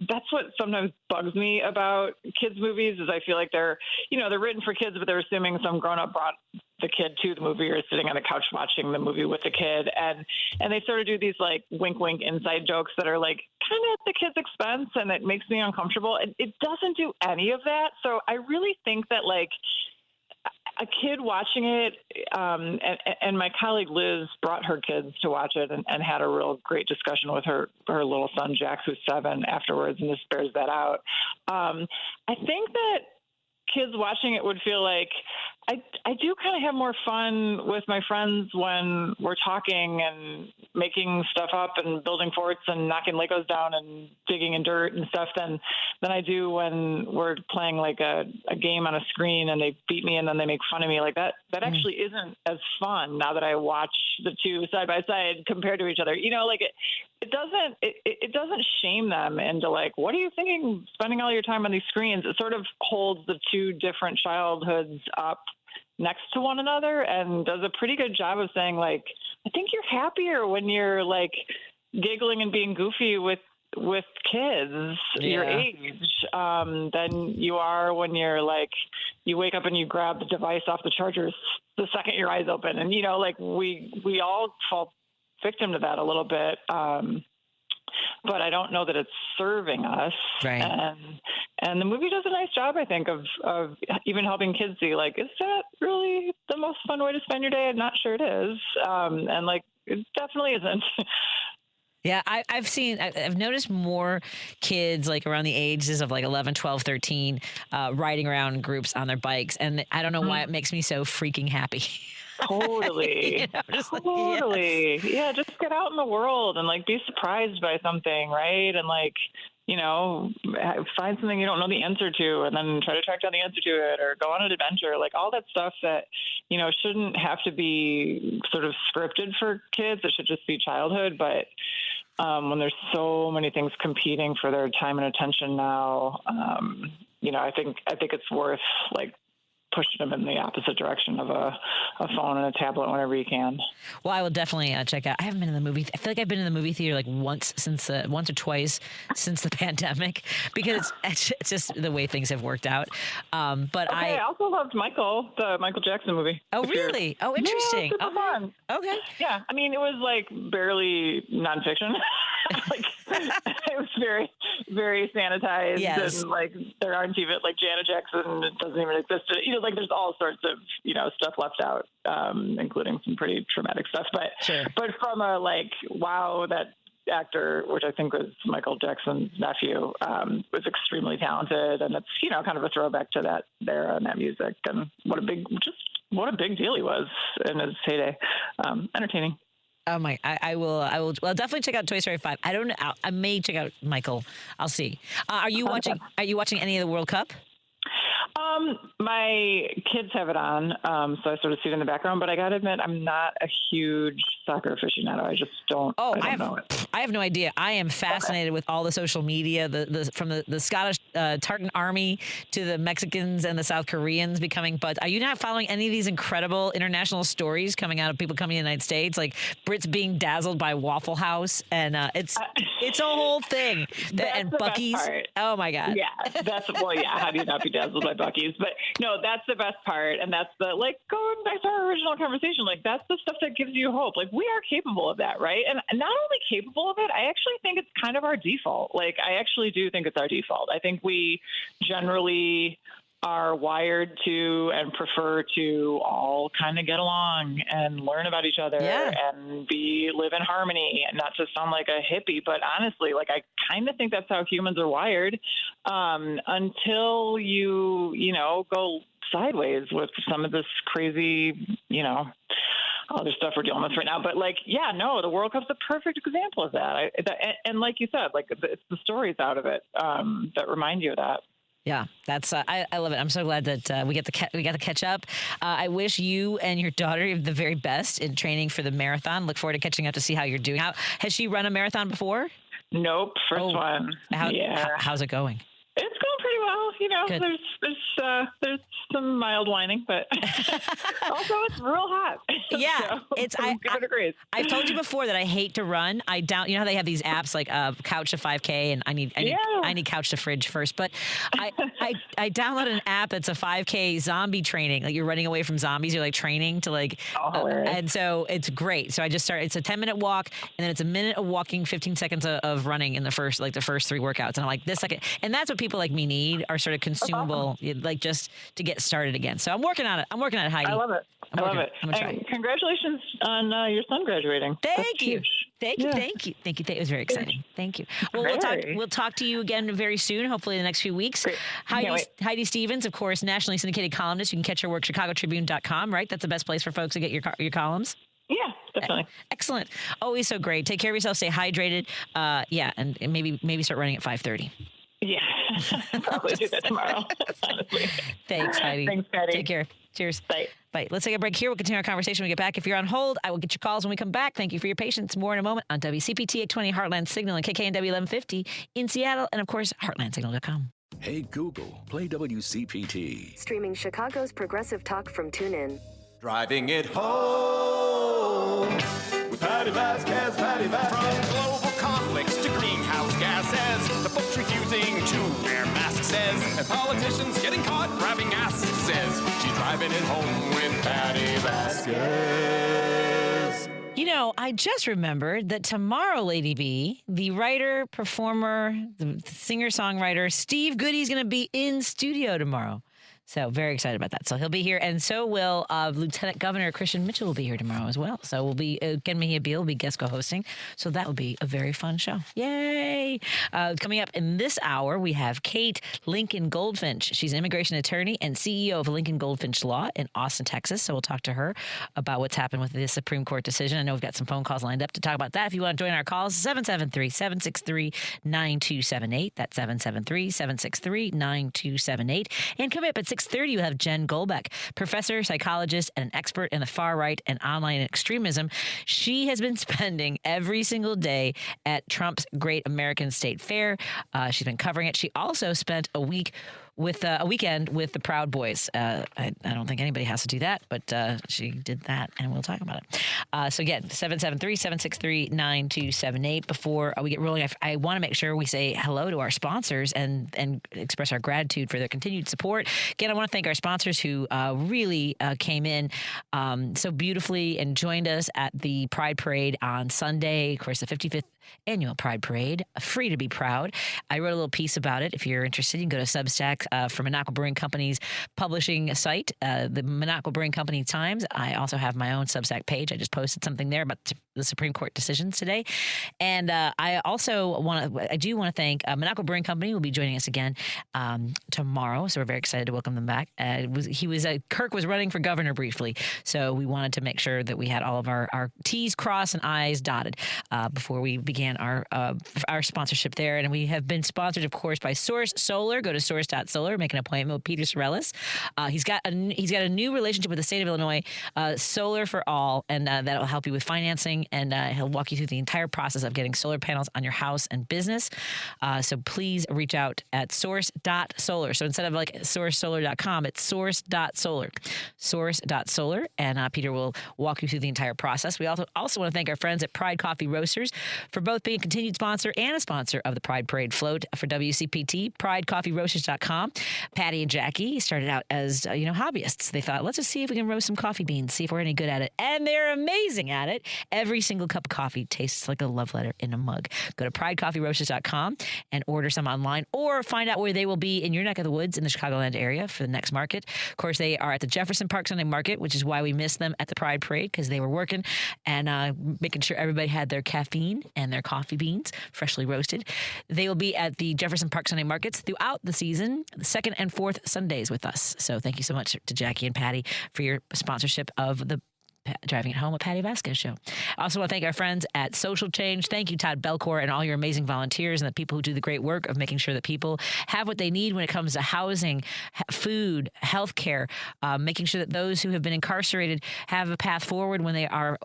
that's what sometimes bugs me about kids' movies is I feel like they're written for kids, but they're assuming some grown-up brought the kid to the movie or sitting on the couch watching the movie with the kid. And they sort of do these like wink, wink inside jokes that are like kind of at the kid's expense. And it makes me uncomfortable. And it doesn't do any of that. So I really think that like, a kid watching it, and my colleague Liz brought her kids to watch it and had a real great discussion with her little son, Jack, who's 7 afterwards, and this bears that out. I think that kids watching it would feel like I do kind of have more fun with my friends when we're talking and making stuff up and building forts and knocking Legos down and digging in dirt and stuff than I do when we're playing like a game on a screen and they beat me and then they make fun of me. Like that actually isn't as fun now that I watch the two side by side compared to each other. Like it doesn't shame them into like, what are you thinking spending all your time on these screens? It sort of holds the two different childhoods up next to one another and does a pretty good job of saying like, I think you're happier when you're like giggling and being goofy with kids your age than you are when you're like, you wake up and you grab the device off the chargers the second your eyes open. And, like we all fall victim to that a little bit. But I don't know that it's serving us. Right. And the movie does a nice job, I think, of even helping kids see, like, is that really the most fun way to spend your day? I'm not sure it is. And, like, it definitely isn't. Yeah, I've noticed more kids like around the ages of like 11, 12, 13 riding around in groups on their bikes. And I don't know why it makes me so freaking happy. Totally. Totally. Yes. Yeah, just get out in the world and like be surprised by something, right? And like, find something you don't know the answer to and then try to track down the answer to it or go on an adventure. Like all that stuff that, shouldn't have to be sort of scripted for kids. It should just be childhood. But when there's so many things competing for their time and attention now, I think it's worth like pushing them in the opposite direction of a phone and a tablet whenever you can. Well, I will definitely check out. I haven't been in the movie. I feel like I've been in the movie theater like once or twice since the pandemic because it's just the way things have worked out. But I also loved Michael, the Michael Jackson movie. Oh, really? Oh, interesting. Yeah, super fun. Okay. Yeah. I mean, it was like barely nonfiction. Like it was very, very sanitized. Yes. And like there aren't even like Janet Jackson. It doesn't even exist. Like there's all sorts of, stuff left out, including some pretty traumatic stuff. But, but from a like, wow, that actor, which I think was Michael Jackson's nephew, was extremely talented. And it's, kind of a throwback to that era and that music and what a big deal he was in his heyday. Entertaining. Oh my! I will. Well, definitely check out Toy Story 5. I don't know. I may check out Michael. I'll see. Are you watching any of the World Cup? My kids have it on, so I sort of see it in the background. But I got to admit, I'm not a huge soccer aficionado. I just don't. I don't know it. I have no idea. I am fascinated with all the social media, from the Scottish Tartan Army to the Mexicans and the South Koreans becoming buds. Are you not following any of these incredible international stories coming out of people coming to the United States, like Brits being dazzled by Waffle House, and it's a whole thing. And Buc-ee's. Oh my God. Yeah, how do you not be dazzled by Buc-ee's? But no, that's the best part, and that's the going back to our original conversation. That's the stuff that gives you hope. We are capable of that, right? And not only capable of it, I actually think it's kind of our default. I actually do think it's our default. I think we generally are wired to and prefer to all kind of get along and learn about each other and live in harmony, and not to sound like a hippie, but honestly, I kind of think that's how humans are wired, until you go sideways with some of this crazy, other stuff we're dealing with right now. But the World Cup's a perfect example of that. And like you said, it's the stories out of it that remind you of that. Yeah, that's I love it. I'm so glad that we got to catch up. I wish you and your daughter the very best in training for the marathon. Look forward to catching up to see how you're doing. Has she run a marathon before? Nope, first one. How's it going? It's going pretty well. Good. There's some mild whining, but also it's real hot. Yeah, I've told you before that I hate to run. I doubt how they have these apps like Couch to 5K, and I need Couch to Fridge first. But I downloaded an app that's a 5K zombie training. You're running away from zombies. You're training to and so it's great. So I just started. It's a 10-minute walk, and then it's a minute of walking, 15 seconds of running in the first 3 workouts. And I'm like, this second, and that's what people like me need are sort of consumable, just to get started again. So I'm working on it. Heidi. I love it. I'm gonna try. And congratulations on your son graduating. Thank you. It was very exciting. Thank you. Well, we'll talk to you again very soon, hopefully in the next few weeks. Great. Heidi Stevens, of course, nationally syndicated columnist. You can catch her work, chicagotribune.com, right? That's the best place for folks to get your columns. Yeah, definitely. Excellent. Always so great. Take care of yourself. Stay hydrated. And maybe start running at 5:30. Yeah, probably do that tomorrow, honestly. Thanks, Heidi. Thanks, Patty. Take care. Cheers. Bye. Let's take a break here. We'll continue our conversation when we get back. If you're on hold, I will get your calls when we come back. Thank you for your patience. More in a moment on WCPT 820 Heartland Signal and KKNW 1150 in Seattle, and of course, heartlandsignal.com. Hey Google, play WCPT. Streaming Chicago's progressive talk from TuneIn. Driving it home with Patti Vasquez, Patti Vasquez. From global conflicts to greenhouse gases, the folks refusing to wear masks says, and politicians getting caught grabbing asses says, she's driving it home with Patti Vasquez. I just remembered that tomorrow, Lady B, the writer, performer, the singer-songwriter, Steve Goody's going to be in studio tomorrow. So very excited about that. So he'll be here, and so will Lieutenant Governor Christian Mitchell will be here tomorrow as well. So we'll be Ken Mejia Beal will be guest co-hosting. So that will be a very fun show. Yay! Coming up in this hour, we have Kate Lincoln Goldfinch. She's an immigration attorney and CEO of Lincoln Goldfinch Law in Austin, Texas. So we'll talk to her about what's happened with the Supreme Court decision. I know we've got some phone calls lined up to talk about that. If you want to join our calls, 773-763-9278. That's 773-763-9278. And coming up at 6:30, you have Jen Golbeck, professor, psychologist, and an expert in the far right and online extremism. She has been spending every single day at Trump's Great American State Fair. She's been covering it. She also spent a weekend with the Proud Boys. I don't think anybody has to do that, but she did that, and we'll talk about it. So again, 773-763-9278. Before we get rolling, I want to make sure we say hello to our sponsors and express our gratitude for their continued support. Again, I want to thank our sponsors who really came in so beautifully and joined us at the Pride Parade on Sunday. Of course, the 55th annual Pride Parade, free to be proud. I wrote a little piece about it. If you're interested, you can go to Substack for Monaco Brewing Company's publishing site, the Monaco Brewing Company Times. I also have my own Substack page. I just posted something there about the Supreme Court decisions today. And I do want to thank Monaco Brewing Company will be joining us again tomorrow. So we're very excited to welcome them back. Kirk was running for governor briefly. So we wanted to make sure that we had all of our T's crossed and I's dotted before we began our sponsorship there. And we have been sponsored, of course, by Source Solar. Go to source.solar, make an appointment with Peter Sorellis. He's got a new relationship with the state of Illinois, Solar for All, and that'll help you with financing, and he'll walk you through the entire process of getting solar panels on your house and business. So please reach out at source.solar. So instead of like sourcesolar.com, it's source.solar. Source.solar, and Peter will walk you through the entire process. We also want to thank our friends at Pride Coffee Roasters for both being a continued sponsor and a sponsor of the Pride Parade Float for WCPT. PrideCoffeeRoasters.com. Patty and Jackie started out as hobbyists. They thought, let's just see if we can roast some coffee beans, see if we're any good at it, and they're amazing at it. Every single cup of coffee tastes like a love letter in a mug. Go to PrideCoffeeRoasters.com and order some online, or find out where they will be in your neck of the woods in the Chicagoland area for the next market. Of course, they are at the Jefferson Park Sunday Market, which is why we missed them at the Pride Parade, because they were working and making sure everybody had their caffeine and their coffee beans freshly roasted. They will be at the Jefferson Park Sunday Markets throughout the season, the 2nd and 4th Sundays with us. So thank you so much to Jackie and Patty for your sponsorship of the Driving It Home with Patti Vasquez show. I also want to thank our friends at Social Change. Thank you, Todd Belcourt, and all your amazing volunteers and the people who do the great work of making sure that people have what they need when it comes to housing, food, healthcare, making sure that those who have been incarcerated have a path forward when they are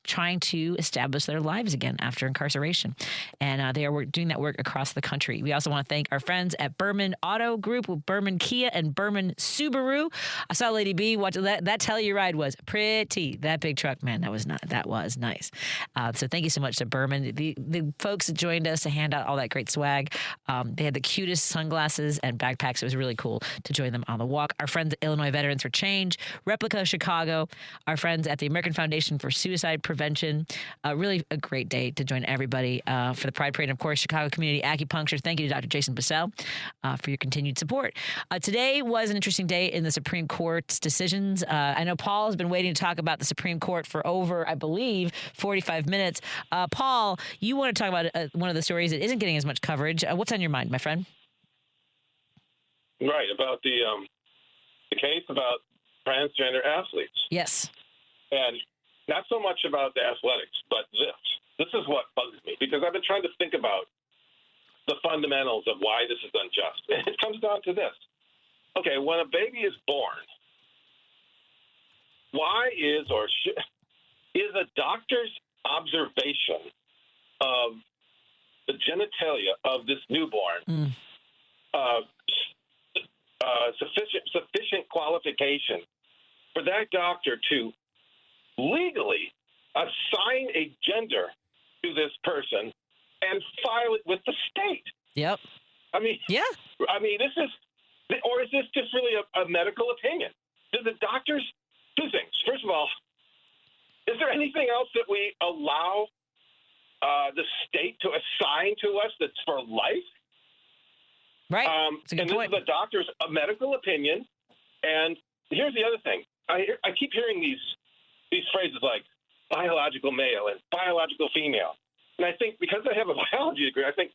trying to establish their lives again after incarceration. And they are doing that work across the country. We also want to thank our friends at Berman Auto Group with Berman Kia and Berman Subaru. I saw Lady B watch that Telluride was pretty. That big truck, man, that was nice. So thank you so much to Berman. The folks that joined us to hand out all that great swag. They had the cutest sunglasses and backpacks. It was really cool to join them on the walk. Our friends at Illinois Veterans for Change, Replica Chicago, our friends at the American Foundation for Suicide Prevention. Really a great day to join everybody for the Pride Parade. And of course, Chicago Community Acupuncture. Thank you to Dr. Jason Bissell for your continued support. Today was an interesting day in the Supreme Court's decisions. I know Paul has been waiting to talk about the Supreme Court for over, I believe, 45 minutes. Paul, you want to talk about one of the stories that isn't getting as much coverage. What's on your mind, my friend? Right, about the case about transgender athletes. Yes. And not so much about the athletics, but this is what bugs me, because I've been trying to think about the fundamentals of why this is unjust. And it comes down to this. Okay, when a baby is born, why is a doctor's observation of the genitalia of this newborn sufficient qualification for that doctor to legally assign a gender to this person and file it with the state? Yep. I mean, yeah. I mean, is this just really a medical opinion? Do the doctors two things? First of all, is there anything else that we allow the state to assign to us that's for life? Right. And this is the doctor's medical opinion. And here's the other thing. I keep hearing these phrases like biological male and biological female. And I think because I have a biology degree, I think,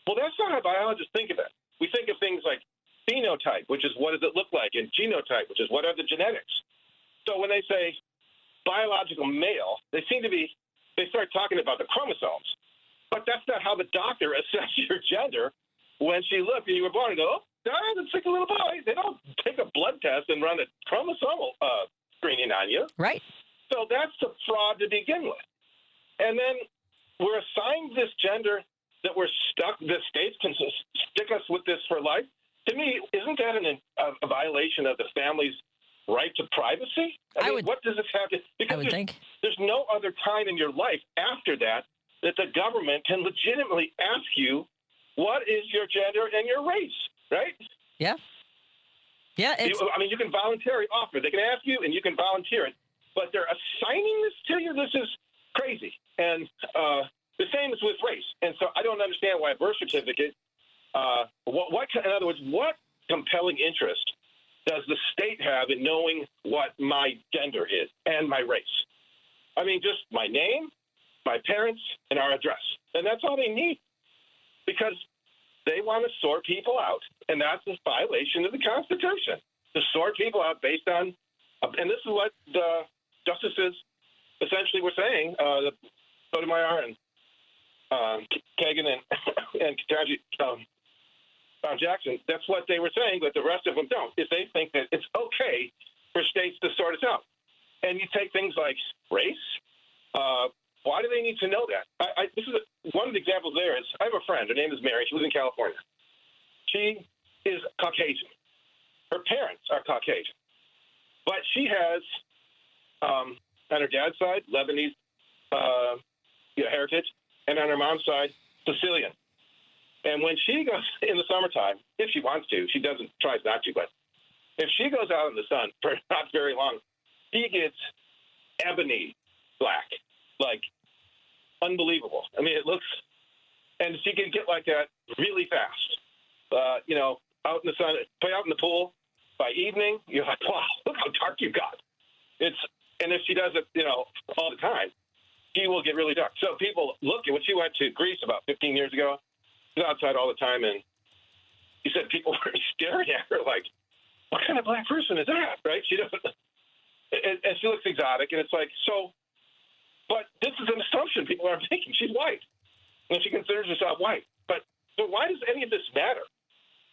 well, that's not how biologists think of it. We think of things like phenotype, which is what does it look like, and genotype, which is what are the genetics. So when they say biological male, they start talking about the chromosomes. But that's not how the doctor assesses your gender when she looked and you were born and go, oh, that's like a little boy. They don't take a blood test and run a chromosomal screening on you. Right. So that's a fraud to begin with. And then we're assigned this gender that we're stuck, the states can stick us with this for life. To me, isn't that a violation of the family's right to privacy? I mean, what does this have to? Because there's no other time in your life after that the government can legitimately ask you what is your gender and your race, right? Yeah. Yeah. You can voluntarily offer. They can ask you, and you can volunteer it. But they're assigning this to you. This is crazy. And the same is with race. And so I don't understand why a birth certificate. In other words, what compelling interest does the state have in knowing what my gender is and my race? I mean, just my name, my parents, and our address. And that's all they need, because they want to sort people out. And that's a violation of the Constitution, to sort people out based on, and this is what the justices essentially were saying, Sotomayor and Kagan and Jackson, that's what they were saying, but the rest of them don't, is they think that it's okay for states to sort us out. And you take things like race. Why do they need to know that? One of the examples there is, I have a friend. Her name is Mary. She lives in California. She is Caucasian. Her parents are Caucasian. But she has, on her dad's side, Lebanese heritage, and on her mom's side, Sicilian. And when she goes in the summertime, if she wants to, she tries not to, but if she goes out in the sun for not very long, she gets ebony black, like unbelievable. I mean, it looks, and she can get like that really fast. Out in the sun, play out in the pool. By evening, you're like, wow, look how dark you got. And if she does it, all the time, she will get really dark. So people look at when she went to Greece about 15 years ago. She was outside all the time, and he said people were staring at her like, what kind of black person is that, right? She doesn't, and she looks exotic, and it's like, so, but this is an assumption people are making. She's white, and she considers herself white. But so why does any of this matter?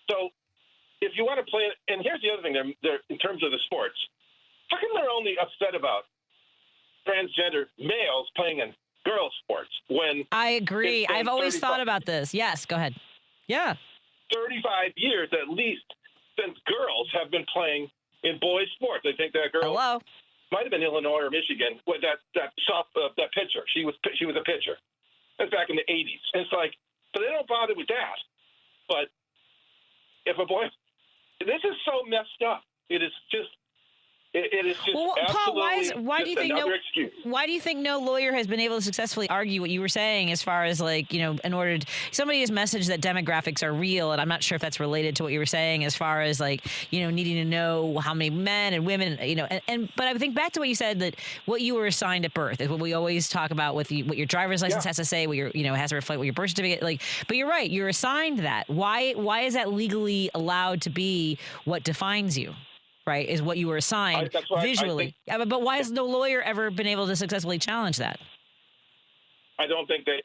So if you want to play, and here's the other thing, they're in terms of the sports, how come they're only upset about transgender males playing in girls' sports when I agree. I've always thought about this. Yes, go ahead. Yeah. 35 years at least since girls have been playing in boys' sports. I think that girl might have been Illinois or Michigan. With that pitcher, she was a pitcher. That's back in the 80s. And it's like, so they don't bother with that. But if a boy, this is so messed up. It is just. It is just Paul, why do you think excuse. Why do you think no lawyer has been able to successfully argue what you were saying as far as in order to, somebody has messaged that demographics are real, and I'm not sure if that's related to what you were saying as far as needing to know how many men and women, but I think back to what you said, that what you were assigned at birth is what we always talk about with what your driver's license has to say, what your has to reflect what your birth certificate but you're right, you're assigned that. Why is that legally allowed to be what defines you? Right, is what you were assigned visually. But why has no lawyer ever been able to successfully challenge that? I don't think they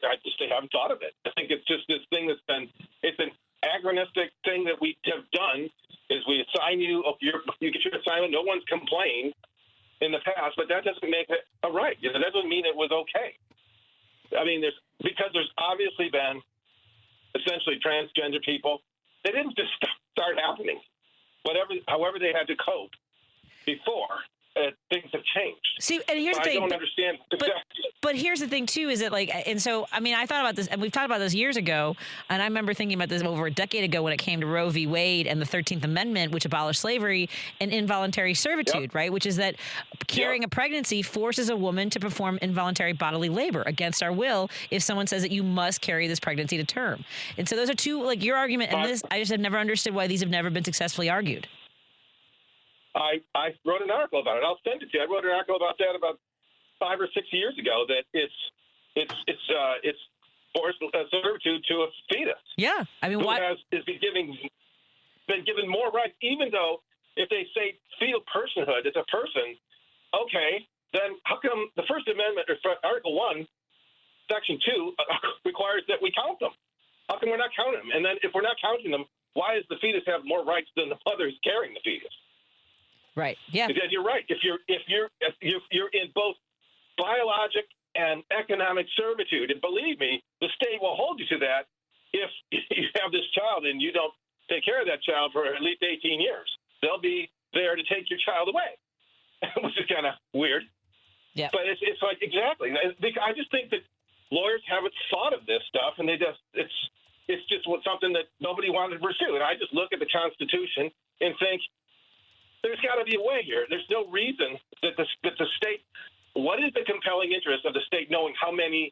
haven't thought of it. I think it's just this thing it's an anachronistic thing that we have done, is we assign you get your assignment. No one's complained in the past, but that doesn't make it a right. That doesn't mean it was okay. I mean, because there's obviously been essentially transgender people. They didn't just start happening. However they had to cope before, things have changed. See, and here's the thing. I don't understand exactly. But here's the thing, too, is that I thought about this, and we've talked about this years ago, and I remember thinking about this over a decade ago when it came to Roe v. Wade and the 13th Amendment, which abolished slavery and involuntary servitude, right? Which is that carrying a pregnancy forces a woman to perform involuntary bodily labor against our will if someone says that you must carry this pregnancy to term. And so those are two, your argument and this, I just have never understood why these have never been successfully argued. I wrote an article about it. I'll send it to you. I wrote an article about that about 5 or 6 years ago. That it's forced servitude to a fetus. Yeah, I mean, why has been given more rights, even though if they say fetal personhood, it's a person. Okay, then how come the First Amendment or Article 1, Section 2 requires that we count them? How come we're not counting them? And then if we're not counting them, why does the fetus have more rights than the mother who's carrying the fetus? Right. Yeah. Because you're right. If you're in both biologic and economic servitude, and believe me, the state will hold you to that if you have this child and you don't take care of that child for at least 18 years. They'll be there to take your child away, which is kind of weird. Yeah. But it's like exactly. I just think that lawyers haven't thought of this stuff, and it's just something that nobody wanted to pursue. And I just look at the Constitution and think, there's got to be a way here. There's no reason that the state. What is the compelling interest of the state knowing how many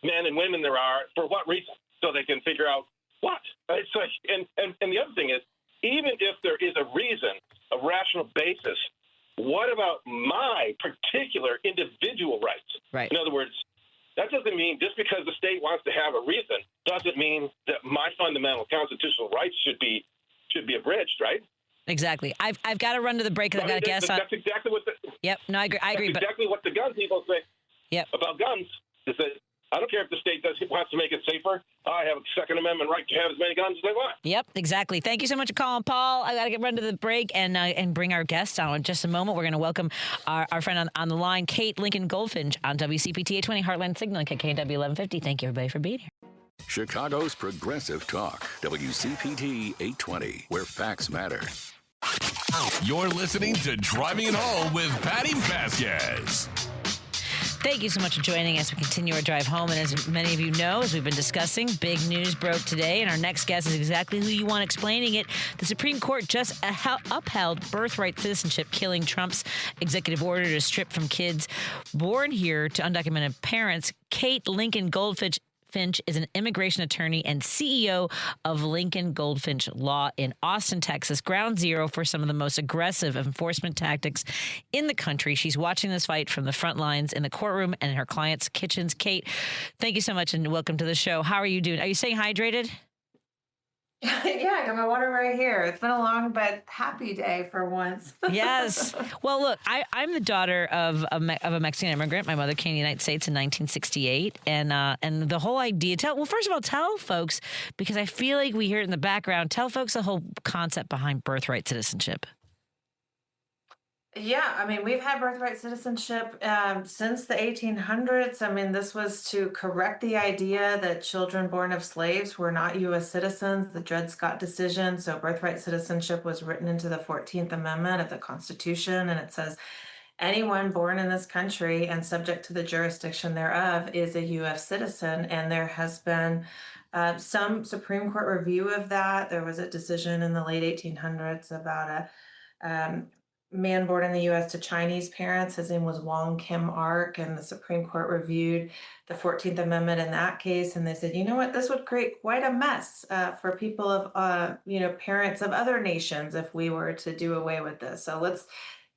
men and women there are for what reason, so they can figure out what? It's like, and the other thing is, even if there is a reason, a rational basis, what about my particular individual rights? Right. In other words, that doesn't mean just because the state wants to have a reason doesn't mean that my fundamental constitutional rights should be abridged, right? Exactly. I've got to run to the break because I've got a guest on. That's exactly what Yep. No, I agree. That's exactly what the gun people say. Yep. About guns is that I don't care if the state wants to make it safer. I have a Second Amendment right to have as many guns as I want. Yep, exactly. Thank you so much for calling, Paul. I got to run to the break and bring our guest on in just a moment. We're going to welcome our friend on the line, Kate Lincoln Goldfinch on WCPT 820 Heartland Signal, KKW 1150. Thank you, everybody, for being here. Chicago's Progressive Talk, WCPT 820, where facts matter. You're listening to Driving It Home with Patti Vasquez. Thank you so much for joining us. We continue our drive home. And as many of you know, as we've been discussing, big news broke today. And our next guest is exactly who you want explaining it. The Supreme Court just upheld birthright citizenship, killing Trump's executive order to strip from kids born here to undocumented parents. Kate Lincoln Goldfinch is an immigration attorney and CEO of Lincoln Goldfinch Law in Austin, Texas, ground zero for some of the most aggressive enforcement tactics in the country. She's watching this fight from the front lines in the courtroom and in her clients' kitchens. Kate, thank you so much and welcome to the show. How are you doing? Are you staying hydrated? Yeah, I got my water right here. It's been a long but happy day for once. Yes. Well, look, I'm the daughter of a Mexican immigrant. My mother came to the United States in 1968, and the whole idea. First of all, tell folks, because I feel like we hear it in the background. Tell folks the whole concept behind birthright citizenship. Yeah, I mean, we've had birthright citizenship since the 1800s. I mean, this was to correct the idea that children born of slaves were not U.S. citizens, the Dred Scott decision. So birthright citizenship was written into the 14th Amendment of the Constitution, and it says anyone born in this country and subject to the jurisdiction thereof is a U.S. citizen. And there has been some Supreme Court review of that. There was a decision in the late 1800s about a man born in the U.S. to Chinese parents. His name was Wong Kim Ark, and the Supreme Court reviewed the 14th Amendment in that case, and they said, you know what, this would create quite a mess for people of, parents of other nations if we were to do away with this. So let's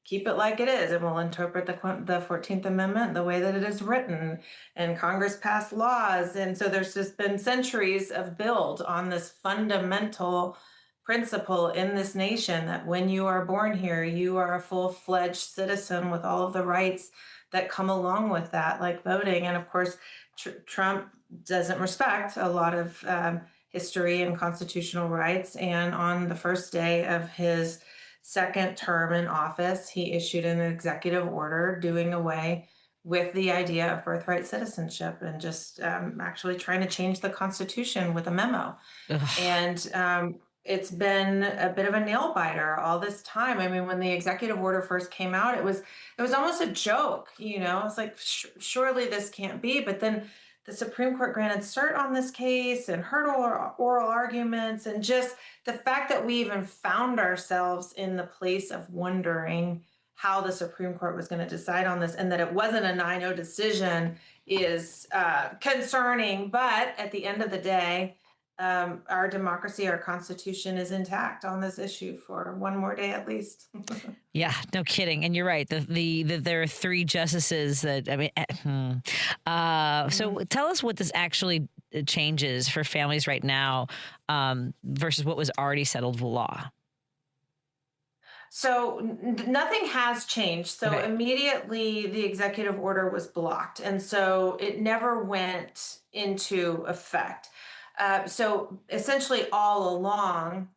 keep it like it is, and we'll interpret the 14th Amendment the way that it is written. And Congress passed laws, and so there's just been centuries of build on this fundamental principle in this nation that when you are born here, you are a full-fledged citizen with all of the rights that come along with that, like voting. And of course, Trump doesn't respect a lot of history and constitutional rights. And on the first day of his second term in office, he issued an executive order doing away with the idea of birthright citizenship and just actually trying to change the Constitution with a memo. Ugh. And it's been a bit of a nail biter all this time. I mean, when the executive order first came out, it was almost a joke, It's like, surely this can't be. But then the Supreme Court granted cert on this case and heard oral arguments, and just the fact that we even found ourselves in the place of wondering how the Supreme Court was going to decide on this, and that it wasn't a 9-0 decision is concerning. But at the end of the day, our democracy, our Constitution is intact on this issue for one more day at least. Yeah, no kidding. And you're right. There are 3 justices that, so tell us what this actually changes for families right now versus what was already settled law. So nothing has changed. So Okay. Immediately the executive order was blocked. And so it never went into effect. So essentially all along,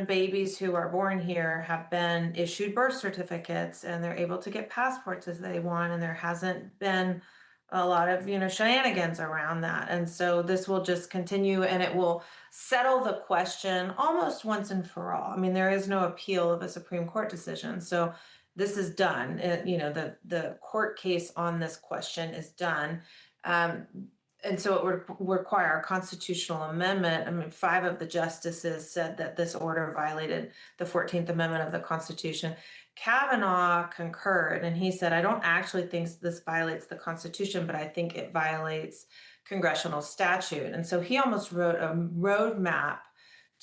babies who are born here have been issued birth certificates, and they're able to get passports as they want. And there hasn't been a lot of, shenanigans around that. And so this will just continue, and it will settle the question almost once and for all. I mean, there is no appeal of a Supreme Court decision. So this is done. The court case on this question is done. And so it would require a constitutional amendment. I mean, 5 of the justices said that this order violated the 14th Amendment of the Constitution. Kavanaugh concurred, and he said, I don't actually think this violates the Constitution, but I think it violates congressional statute. And so he almost wrote a roadmap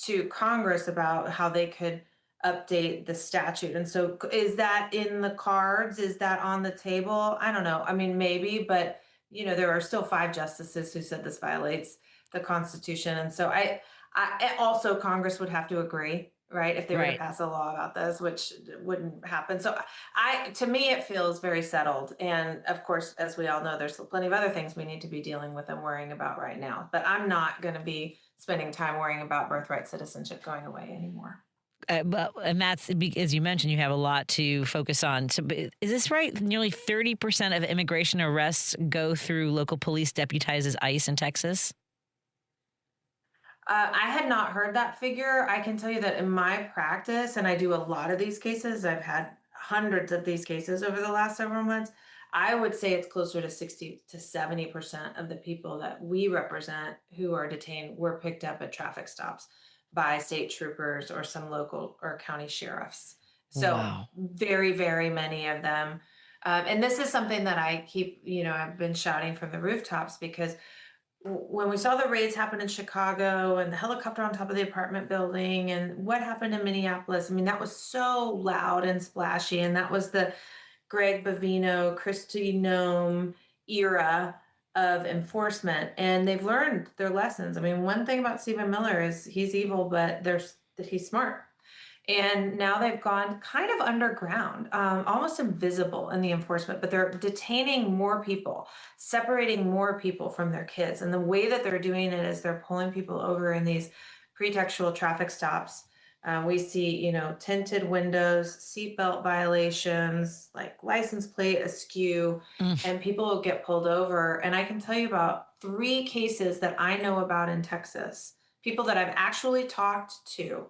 to Congress about how they could update the statute. And so is that in the cards? Is that on the table? I don't know. I mean, maybe, but there are still 5 justices who said this violates the Constitution. And so I also Congress would have to agree, right? If they were to pass a law about this, which wouldn't happen. So to me, it feels very settled. And of course, as we all know, there's plenty of other things we need to be dealing with and worrying about right now. But I'm not going to be spending time worrying about birthright citizenship going away anymore. And that's, as you mentioned, you have a lot to focus on. So is this right? Nearly 30% of immigration arrests go through local police deputized as ICE in Texas? I had not heard that figure. I can tell you that in my practice, and I do a lot of these cases, I've had hundreds of these cases over the last several months. I would say it's closer to 60 to 70% of the people that we represent who are detained were picked up at traffic stops by state troopers or some local or county sheriffs. So Wow. very, very many of them. And this is something that I keep, I've been shouting from the rooftops, because when we saw the raids happen in Chicago and the helicopter on top of the apartment building and what happened in Minneapolis, I mean, that was so loud and splashy. And that was the Greg Bovino, Kristi Noem era of enforcement. And they've learned their lessons. I mean, one thing about Stephen Miller is he's evil, but he's smart. And now they've gone kind of underground, almost invisible in the enforcement, but they're detaining more people, separating more people from their kids. And the way that they're doing it is they're pulling people over in these pretextual traffic stops. We see, tinted windows, seatbelt violations, like license plate askew, and people will get pulled over. And I can tell you about 3 cases that I know about in Texas, people that I've actually talked to,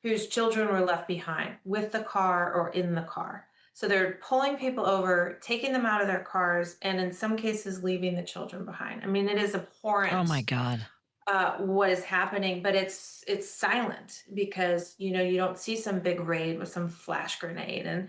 whose children were left behind with the car or in the car. So they're pulling people over, taking them out of their cars, and in some cases leaving the children behind. I mean, it is abhorrent. Oh my God. What is happening, but it's silent because, you don't see some big raid with some flash grenade and,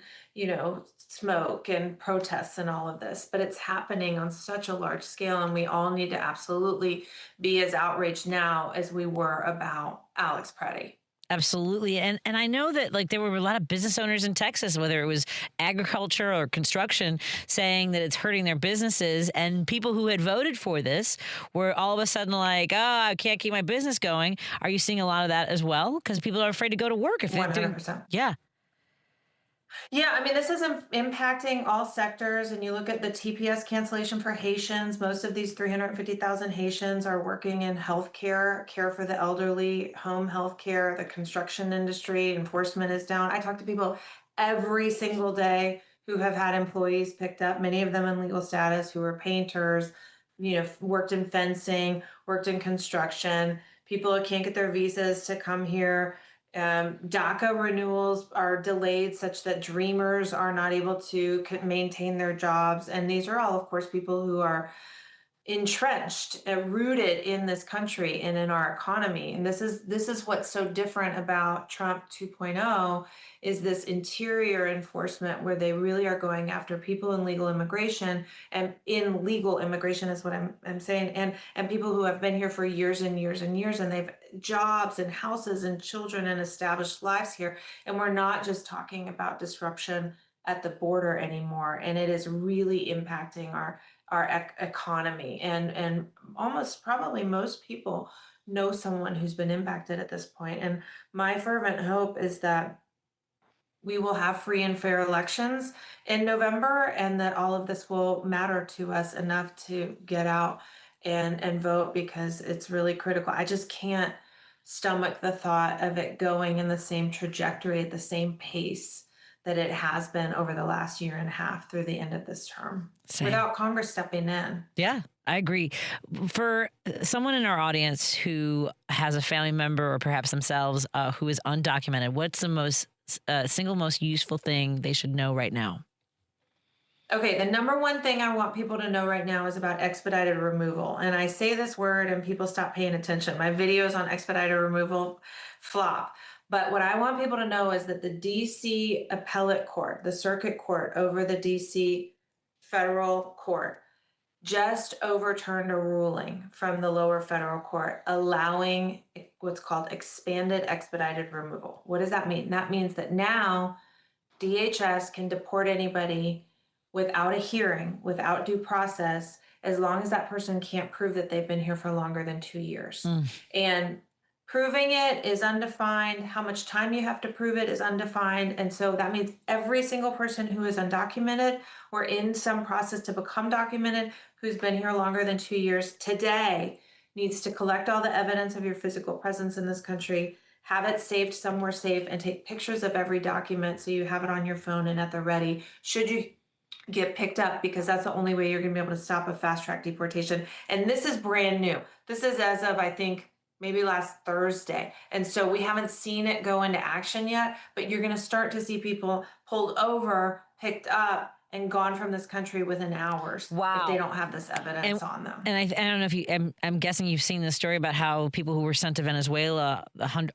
smoke and protests and all of this, but it's happening on such a large scale. And we all need to absolutely be as outraged now as we were about Alex Preddy. Absolutely. And I know that there were a lot of business owners in Texas, whether it was agriculture or construction, saying that it's hurting their businesses. And people who had voted for this were all of a sudden like, I can't keep my business going. Are you seeing a lot of that as well? Because people are afraid to go to work if they're 100%. Yeah. Yeah, I mean, this is impacting all sectors. And you look at the TPS cancellation for Haitians. Most of these 350,000 Haitians are working in healthcare, care for the elderly, home healthcare, the construction industry. Enforcement is down. I talk to people every single day who have had employees picked up, many of them in legal status, who are painters, worked in fencing, worked in construction, people who can't get their visas to come here. DACA renewals are delayed such that dreamers are not able to maintain their jobs. And these are all, of course, people who are entrenched, rooted in this country and in our economy. And this is what's so different about Trump 2.0 is this interior enforcement where they really are going after people in legal immigration, and in legal immigration is what I'm saying, and people who have been here for years and years and years, and they've jobs and houses and children and established lives here. And we're not just talking about disruption at the border anymore. And it is really impacting our economy. And almost probably most people know someone who's been impacted at this point. And my fervent hope is that we will have free and fair elections in November, and that all of this will matter to us enough to get out and vote, because it's really critical. I just can't stomach the thought of it going in the same trajectory at the same pace that it has been over the last year and a half through the end of this term. Same. Without Congress stepping in. Yeah, I agree. For someone in our audience who has a family member or perhaps themselves who is undocumented, what's the single most useful thing they should know right now? Okay, the number one thing I want people to know right now is about expedited removal. And I say this word and people stop paying attention. My videos on expedited removal flop. But what I want people to know is that the DC appellate court, the circuit court over the DC federal court, just overturned a ruling from the lower federal court allowing what's called expanded expedited removal. What does that mean? That means that now DHS can deport anybody without a hearing, without due process, as long as that person can't prove that they've been here for longer than 2 years. And Proving it is undefined. How much time you have to prove it is undefined. And so that means every single person who is undocumented or in some process to become documented, who's been here longer than 2 years today, needs to collect all the evidence of your physical presence in this country, have it saved somewhere safe, and take pictures of every document so you have it on your phone and at the ready should you get picked up, because that's the only way you're going to be able to stop a fast track deportation. And this is brand new. This is as of, I think, maybe last Thursday. And so we haven't seen it go into action yet, but you're going to start to see people pulled over, picked up, and gone from this country within hours if they don't have this evidence on them. And I don't know if you, I'm guessing you've seen the story about how people who were sent to Venezuela,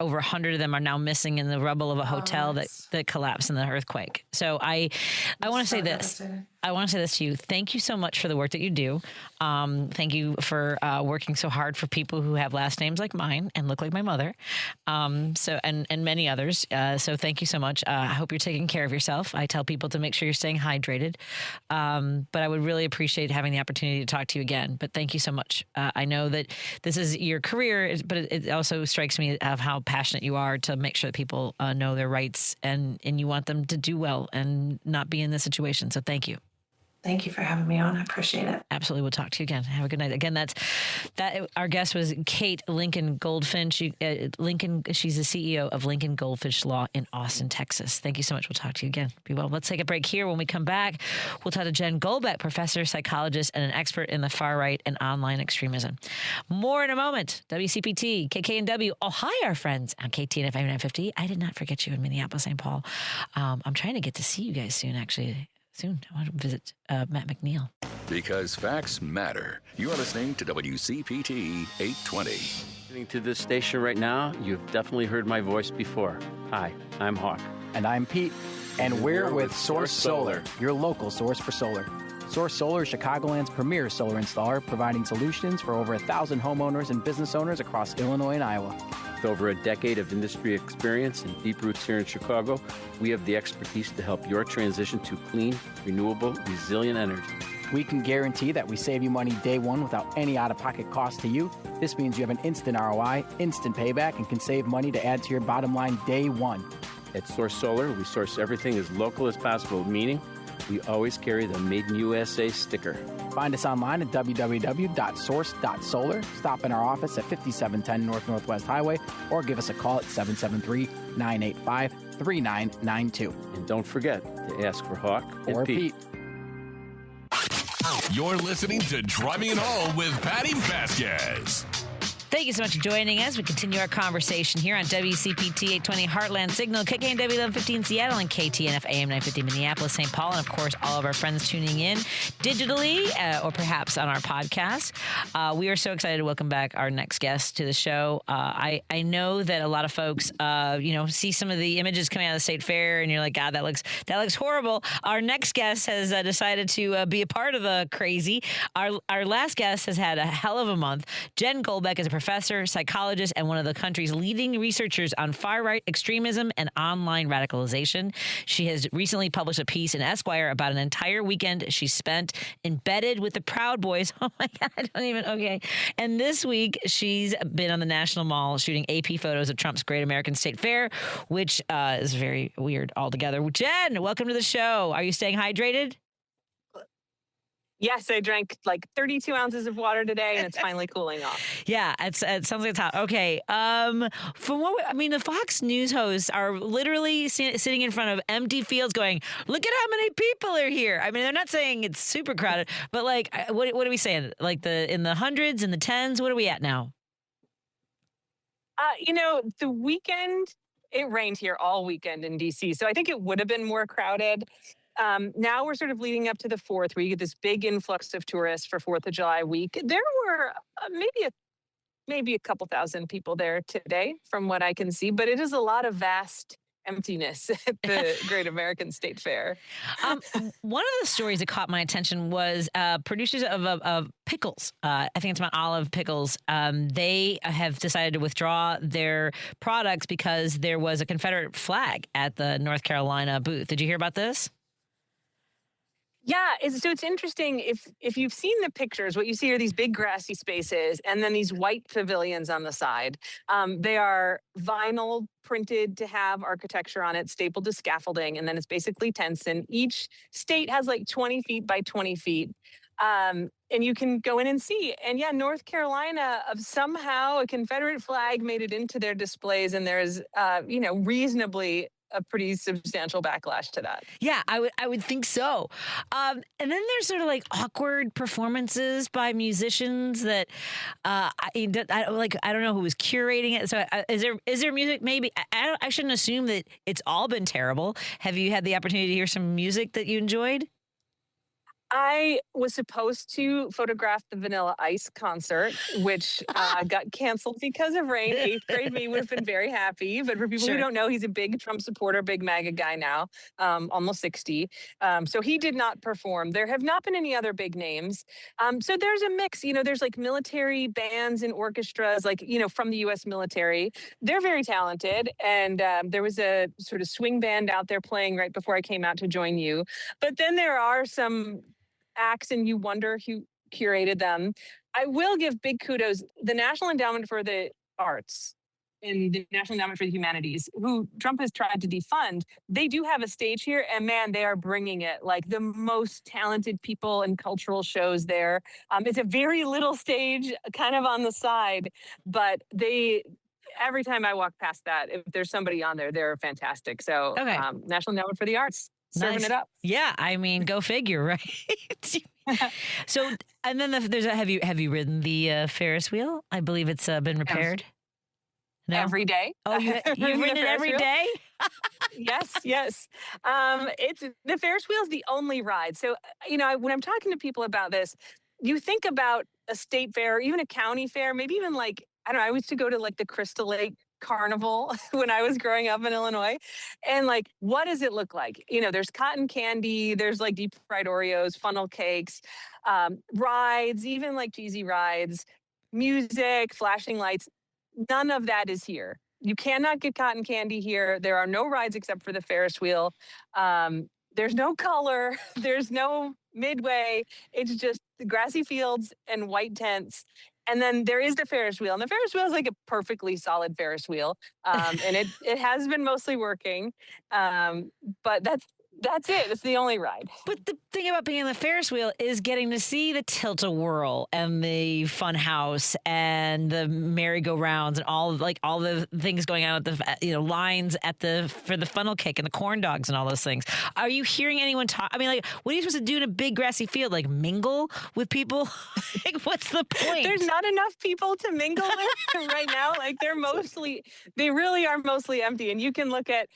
over 100 of them are now missing in the rubble of a hotel that collapsed in the earthquake. So I want to say this. I want to say this to you. Thank you so much for the work that you do. Thank you for working so hard for people who have last names like mine and look like my mother. And many others. So thank you so much. I hope you're taking care of yourself. I tell people to make sure you're staying hydrated. But I would really appreciate having the opportunity to talk to you again. But thank you so much. I know that this is your career, but it also strikes me of how passionate you are to make sure that people know their rights and you want them to do well and not be in this situation. So thank you. Thank you for having me on. I appreciate it. Absolutely. We'll talk to you again. Have a good night. Again, our guest was Kate Lincoln Goldfinch. She's the CEO of Lincoln Goldfinch Law in Austin, Texas. Thank you so much. We'll talk to you again. Be well. Let's take a break here. When we come back, we'll talk to Jen Goldbeck, professor, psychologist, and an expert in the far right and online extremism. More in a moment. WCPT, KKNW. Oh, hi, our friends on KTNF 950. I did not forget you in Minneapolis, St. Paul. I'm trying to get to see you guys soon, actually. Soon. I want to visit Matt McNeil. Because facts matter. You are listening to WCPT 820. Listening to this station right now, you've definitely heard my voice before. Hi, I'm Hawk. And I'm Pete. And we're with Source Solar, your local source for solar. Source Solar is Chicagoland's premier solar installer, providing solutions for over 1,000 homeowners and business owners across Illinois and Iowa. With over a decade of industry experience and deep roots here in Chicago, we have the expertise to help your transition to clean, renewable, resilient energy. We can guarantee that we save you money day one without any out-of-pocket cost to you. This means you have an instant ROI, instant payback, and can save money to add to your bottom line day one. At Source Solar, we source everything as local as possible, meaning we always carry the Made in USA sticker. Find us online at www.source.solar. Stop in our office at 5710 North Northwest Highway or give us a call at 773-985-3992. And don't forget to ask for Hawk or Pete. You're listening to Driving It Home with Patti Vasquez. Thank you so much for joining us. We continue our conversation here on WCPT 820 Heartland Signal, KKNW 1115 Seattle, and KTNF AM 950 Minneapolis, St. Paul, and of course, all of our friends tuning in digitally or perhaps on our podcast. We are so excited to welcome back our next guest to the show. I know that a lot of folks, see some of the images coming out of the State Fair, and you're like, God, that looks horrible. Our next guest has decided to be a part of the crazy. Our last guest has had a hell of a month. Jen Goldbeck is a professor, psychologist, and one of the country's leading researchers on far-right extremism and online radicalization. She has recently published a piece in Esquire about an entire weekend she spent embedded with the Proud Boys. Oh my God, okay. And this week, she's been on the National Mall shooting AP photos of Trump's Great American State Fair, which is very weird altogether. Jen, welcome to the show. Are you staying hydrated? Yes, I drank like 32 ounces of water today, and it's finally cooling off. Yeah, it sounds like it's hot. Okay. The Fox News hosts are literally sitting in front of empty fields going, look at how many people are here. I mean, they're not saying it's super crowded, but like, what are we saying? Like in the hundreds, in the tens? What are we at now? The weekend, it rained here all weekend in D.C., so I think it would have been more crowded. Now we're sort of leading up to the 4th, where you get this big influx of tourists for 4th of July week. There were maybe a couple thousand people there today, from what I can see, but it is a lot of vast emptiness at the Great American State Fair. One of the stories that caught my attention was producers of pickles. I think it's Mount Olive Pickles. They have decided to withdraw their products because there was a Confederate flag at the North Carolina booth. Did you hear about this? Yeah, so it's interesting if you've seen the pictures, what you see are these big grassy spaces and then these white pavilions on the side. They are vinyl printed to have architecture on it, stapled to scaffolding, and then it's basically tents. And each state has like 20 feet by 20 feet. And you can go in and see. And yeah, North Carolina, of somehow a Confederate flag made it into their displays, and there's reasonably a pretty substantial backlash to that. Yeah, I would think so. And then there's sort of like awkward performances by musicians that I don't know who was curating it. So is there music? Maybe I shouldn't assume that it's all been terrible. Have you had the opportunity to hear some music that you enjoyed? I was supposed to photograph the Vanilla Ice concert, which got canceled because of rain. Eighth grade me would have been very happy. But for people who don't know, he's a big Trump supporter, big MAGA guy now, almost 60. So he did not perform. There have not been any other big names. So there's a mix. There's like military bands and orchestras, like, from the U.S. military. They're very talented. And there was a sort of swing band out there playing right before I came out to join you. But then there are some acts and you wonder who curated them. I will give big kudos. The National Endowment for the Arts and the National Endowment for the Humanities, who Trump has tried to defund, they do have a stage here, and man, they are bringing it. Like the most talented people and cultural shows there. It's a very little stage, kind of on the side, but every time I walk past that, if there's somebody on there, they're fantastic. So National Endowment for the Arts. Serving it up. Yeah, I mean, go figure, right? So, and then have you ridden the Ferris wheel? I believe it's been repaired. No? Every day. Oh, you've ridden it every day? Yes. It's the Ferris wheel is the only ride. So, when I'm talking to people about this, you think about a state fair, even a county fair, maybe even like, I don't know, I used to go to like the Crystal Lake Carnival when I was growing up in Illinois. And like, what does it look like? There's cotton candy, there's like deep fried Oreos, funnel cakes, rides, even like cheesy rides, music, flashing lights. None of that is here. You cannot get cotton candy here. There are no rides except for the Ferris wheel. There's no color. There's no midway. It's just the grassy fields and white tents. And then there is the Ferris wheel. And the Ferris wheel is like a perfectly solid Ferris wheel. And it has been mostly working. But that's it. It's the only ride. But the thing about being on the Ferris wheel is getting to see the tilt-a-whirl and the fun house and the merry-go-rounds and all the things going on at the lines for the funnel cake and the corn dogs and all those things. Are you hearing anyone talk? I mean, like, what are you supposed to do in a big grassy field? Like mingle with people? Like, what's the point? There's not enough people to mingle with right now. Like they really are mostly empty. And you can look at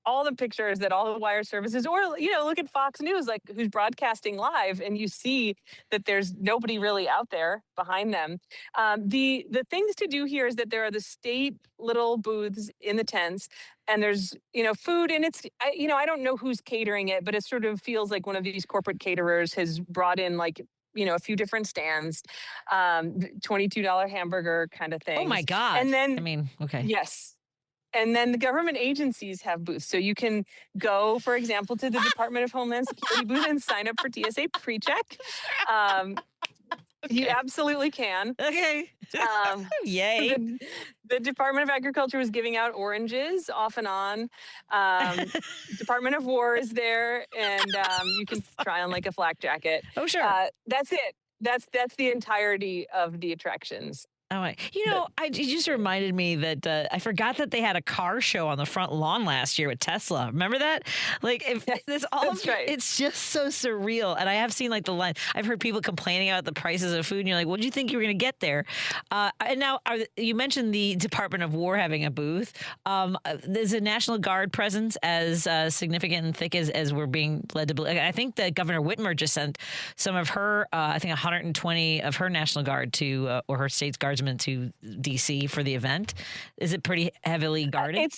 all the pictures that all the wire services, or look at Fox News, like who's broadcasting live, and you see that there's nobody really out there behind them. The things to do here is that there are the state little booths in the tents, and there's food, and I don't know who's catering it, but it sort of feels like one of these corporate caterers has brought in like a few different stands, $22 hamburger kind of thing. Oh my God! And then okay, yes. And then the government agencies have booths. So you can go, for example, to the Department of Homeland Security booth and sign up for TSA PreCheck. You absolutely can. Okay. Yay. The Department of Agriculture was giving out oranges off and on. Department of War is there, and you can try on like a flak jacket. Oh, sure. That's it. That's the entirety of the attractions. Oh, it just reminded me that I forgot that they had a car show on the front lawn last year with Tesla. Remember that? Like, it's just so surreal. And I have seen like the line. I've heard people complaining about the prices of food, and you're like, what did you think you were going to get there? And now you mentioned the Department of War having a booth. There's a National Guard presence as significant and thick as we're being led to believe. I think that Governor Whitmer just sent some of her, I think 120 of her National Guard or her state's guardsmen to DC for the event. Is it pretty heavily guarded?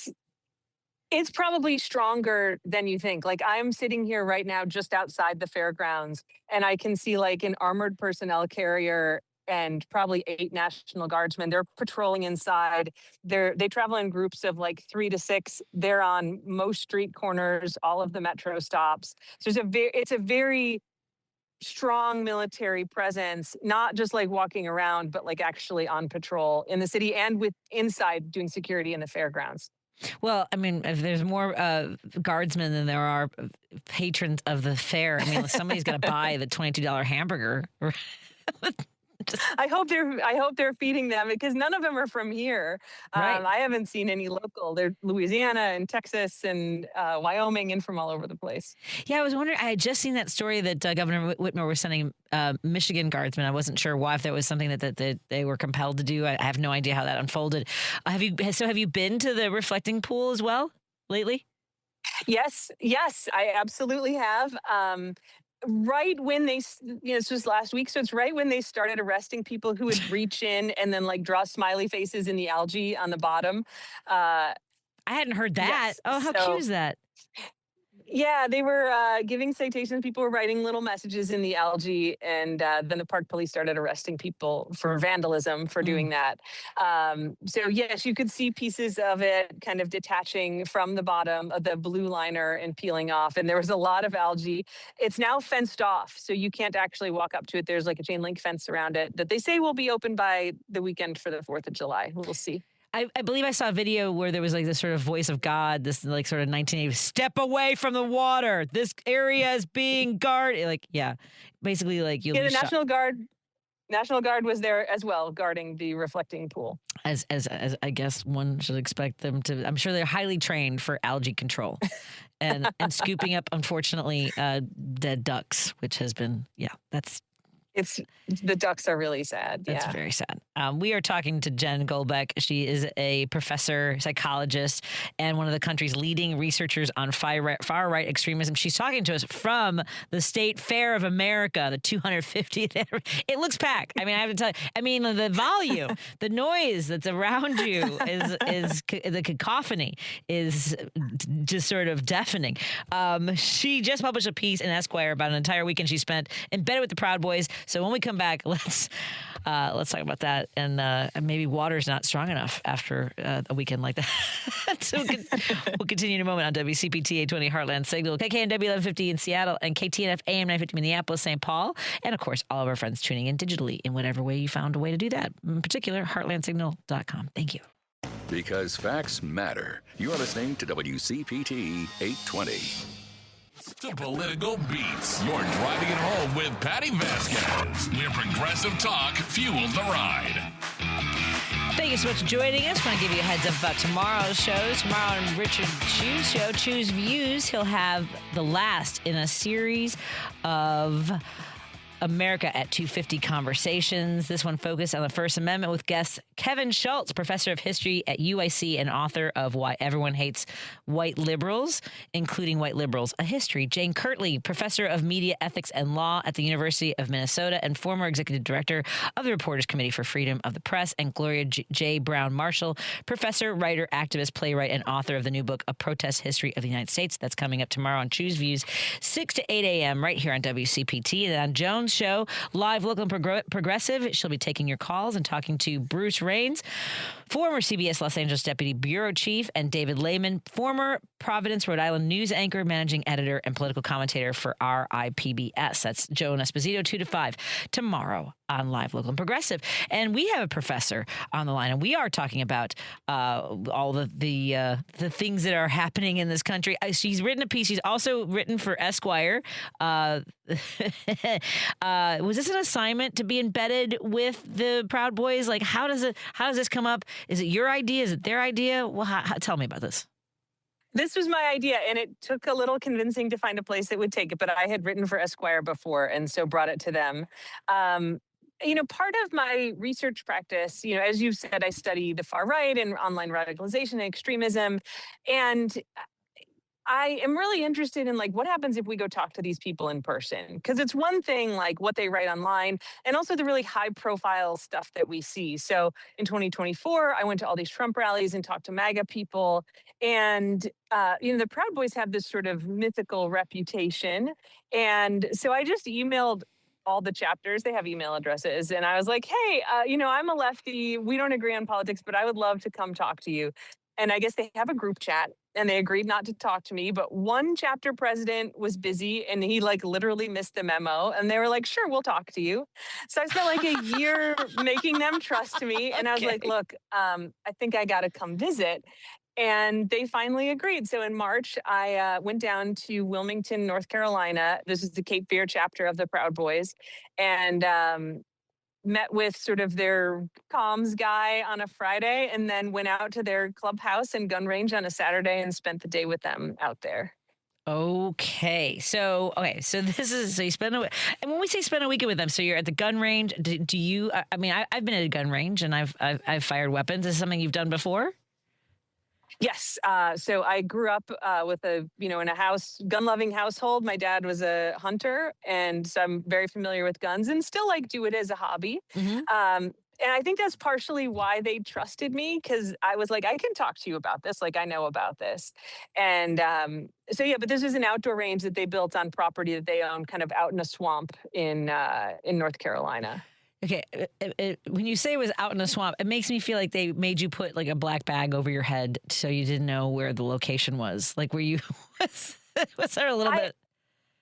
It's probably stronger than you think. Like, I'm sitting here right now just outside the fairgrounds, and I can see like an armored personnel carrier and probably 8 National Guardsmen. They're patrolling inside. They travel in groups of like 3 to 6. They're on most street corners, all of the metro stops. So it's a very strong military presence, not just like walking around, but like actually on patrol in the city and with inside doing security in the fairgrounds. Well, I mean, if there's more guardsmen than there are patrons of the fair, I mean, somebody's got to buy the $22 hamburger. I hope they're feeding them because none of them are from here. Right. I haven't seen any local. They're Louisiana and Texas and Wyoming and from all over the place. Yeah, I was wondering. I had just seen that story that Governor Whitmer was sending Michigan guardsmen. I wasn't sure why, if that was something that they were compelled to do. I have no idea how that unfolded. Have you been to the reflecting pool as well lately? Yes, I absolutely have. Right when this was last week, so it's right when they started arresting people who would reach in and then like draw smiley faces in the algae on the bottom. I hadn't heard that. Yes, Oh, how cute is that? Yeah, they were giving citations. People were writing little messages in the algae, and then the park police started arresting people for vandalism for doing that. So yes, you could see pieces of it kind of detaching from the bottom of the blue liner and peeling off. And there was a lot of algae. It's now fenced off, so you can't actually walk up to it. There's like a chain link fence around it that they say will be open by the weekend for the 4th of July. We'll see. I believe I saw a video where there was like this sort of voice of God, this like sort of 1980s, step away from the water. This area is being guarded. Like, yeah, basically like you'll be the shot. National Guard was there as well, guarding the reflecting pool. As I guess one should expect them to. I'm sure they're highly trained for algae control and scooping up, unfortunately, dead ducks, which has been, the ducks are really sad. That's very sad. We are talking to Jen Goldbeck. She is a professor, psychologist, and one of the country's leading researchers on far-right extremism. She's talking to us from the State Fair of America, the 250th. It looks packed. I mean, I have to tell you. I mean, the volume, the noise that's around you is the cacophony is just sort of deafening. She just published a piece in Esquire about an entire weekend she spent embedded with the Proud Boys. So when we come back, let's talk about that, and maybe water's not strong enough after a weekend like that. So we'll continue in a moment on WCPT 820 Heartland Signal, KKNW 1150 in Seattle, and KTNF AM 950 Minneapolis, St. Paul, and of course all of our friends tuning in digitally in whatever way you found a way to do that. In particular, heartlandsignal.com. Thank you. Because facts matter. You're listening to WCPT 820. The political beats. You're driving it home with Patti Vasquez, where progressive talk fuels the ride. Thank you so much for joining us. I want to give you a heads up about tomorrow's shows. Tomorrow on Richard Chu's show, Chu's Views, he'll have the last in a series of America at 250 conversations. This one focused on the First Amendment with guest Kevin Schultz, professor of history at UIC and author of Why Everyone Hates White Liberals, including White Liberals, a History. Jane Kirtley, professor of media ethics and law at the University of Minnesota and former executive director of the Reporters Committee for Freedom of the Press, and Gloria J. Brown Marshall, professor, writer, activist, playwright, and author of the new book, A Protest History of the United States. That's coming up tomorrow on Choose Views, 6 to 8 a.m. right here on WCPT. And on Jones Show, live, local, and progressive. She'll be taking your calls and talking to Bruce Rains, former CBS Los Angeles deputy bureau chief, and David Lehman, former Providence, Rhode Island news anchor, managing editor, and political commentator for RIPBS. That's Joan Esposito, 2 to 5 tomorrow on Live, Local, and Progressive. And we have a professor on the line, and we are talking about all the things that are happening in this country. She's written a piece. She's also written for Esquire. Was this an assignment to be embedded with the Proud Boys? Like, how does this come up? Is it your idea? Is it their idea? Well, tell me about this. This was my idea, and it took a little convincing to find a place that would take it, but I had written for Esquire before, and so brought it to them. Part of my research practice, as you've said, I study the far right and online radicalization and extremism, and I am really interested in what happens if we go talk to these people in person, because it's one thing like what they write online and also the really high profile stuff that we see. So in 2024, I went to all these Trump rallies and talked to MAGA people, and the Proud Boys have this sort of mythical reputation, and so I just emailed all the chapters. They have email addresses, and I was like, hey, I'm a lefty, we don't agree on politics, but I would love to come talk to you. And I guess they have a group chat and they agreed not to talk to me. But one chapter president was busy and he like literally missed the memo. And they were like, sure, we'll talk to you. So I spent like a year making them trust me. And I was like, look, I think I got to come visit. And they finally agreed. So in March, I went down to Wilmington, North Carolina. This is the Cape Fear chapter of the Proud Boys. And met with sort of their comms guy on a Friday and then went out to their clubhouse and gun range on a Saturday and spent the day with them out there. Okay. So this is, so you spend and when we say spend a weekend with them, so you're at the gun range. Do you, I mean, I've been at a gun range and I've fired weapons. Is this something you've done before? Yes. So I grew up with in a gun-loving household. My dad was a hunter, and so I'm very familiar with guns and still like do it as a hobby. And I think that's partially why they trusted me, because I was like, I can talk to you about this. Like, I know about this. And but this is an outdoor range that they built on property that they own kind of out in a swamp in North Carolina. Okay, when you say it was out in a swamp, it makes me feel like they made you put like a black bag over your head so you didn't know where the location was. Like, were you, was there a little bit?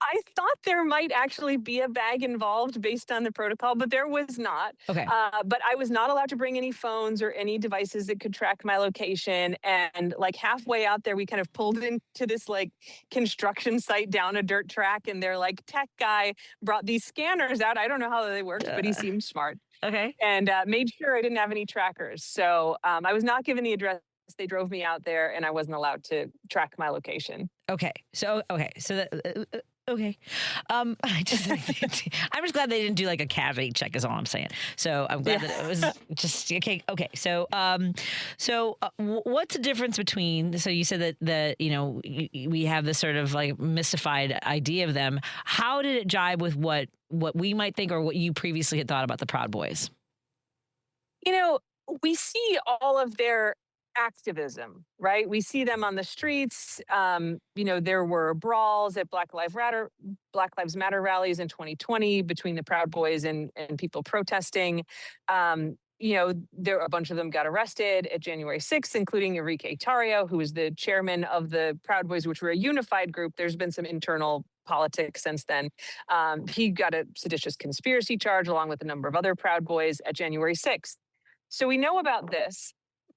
I thought there might actually be a bag involved based on the protocol, but there was not. Okay. But I was not allowed to bring any phones or any devices that could track my location. And like halfway out there, we kind of pulled into this like construction site down a dirt track, and their like tech guy brought these scanners out. I don't know how they worked, but he seemed smart. Okay. And made sure I didn't have any trackers. So I was not given the address. They drove me out there, and I wasn't allowed to track my location. Okay. So that. Okay. I'm just glad they didn't do like a cavity check is all I'm saying. So I'm glad that it was just okay. Okay. So, what's the difference between, so you said that we have this sort of like mystified idea of them. How did it jibe with what we might think or what you previously had thought about the Proud Boys? We see all of their activism, right? We see them on the streets. There were brawls at Black Lives Matter rallies in 2020 between the Proud Boys and people protesting. A bunch of them got arrested at January 6th, including Enrique Tarrio, who was the chairman of the Proud Boys, which were a unified group. There's been some internal politics since then. He got a seditious conspiracy charge along with a number of other Proud Boys at January 6th. So we know about this.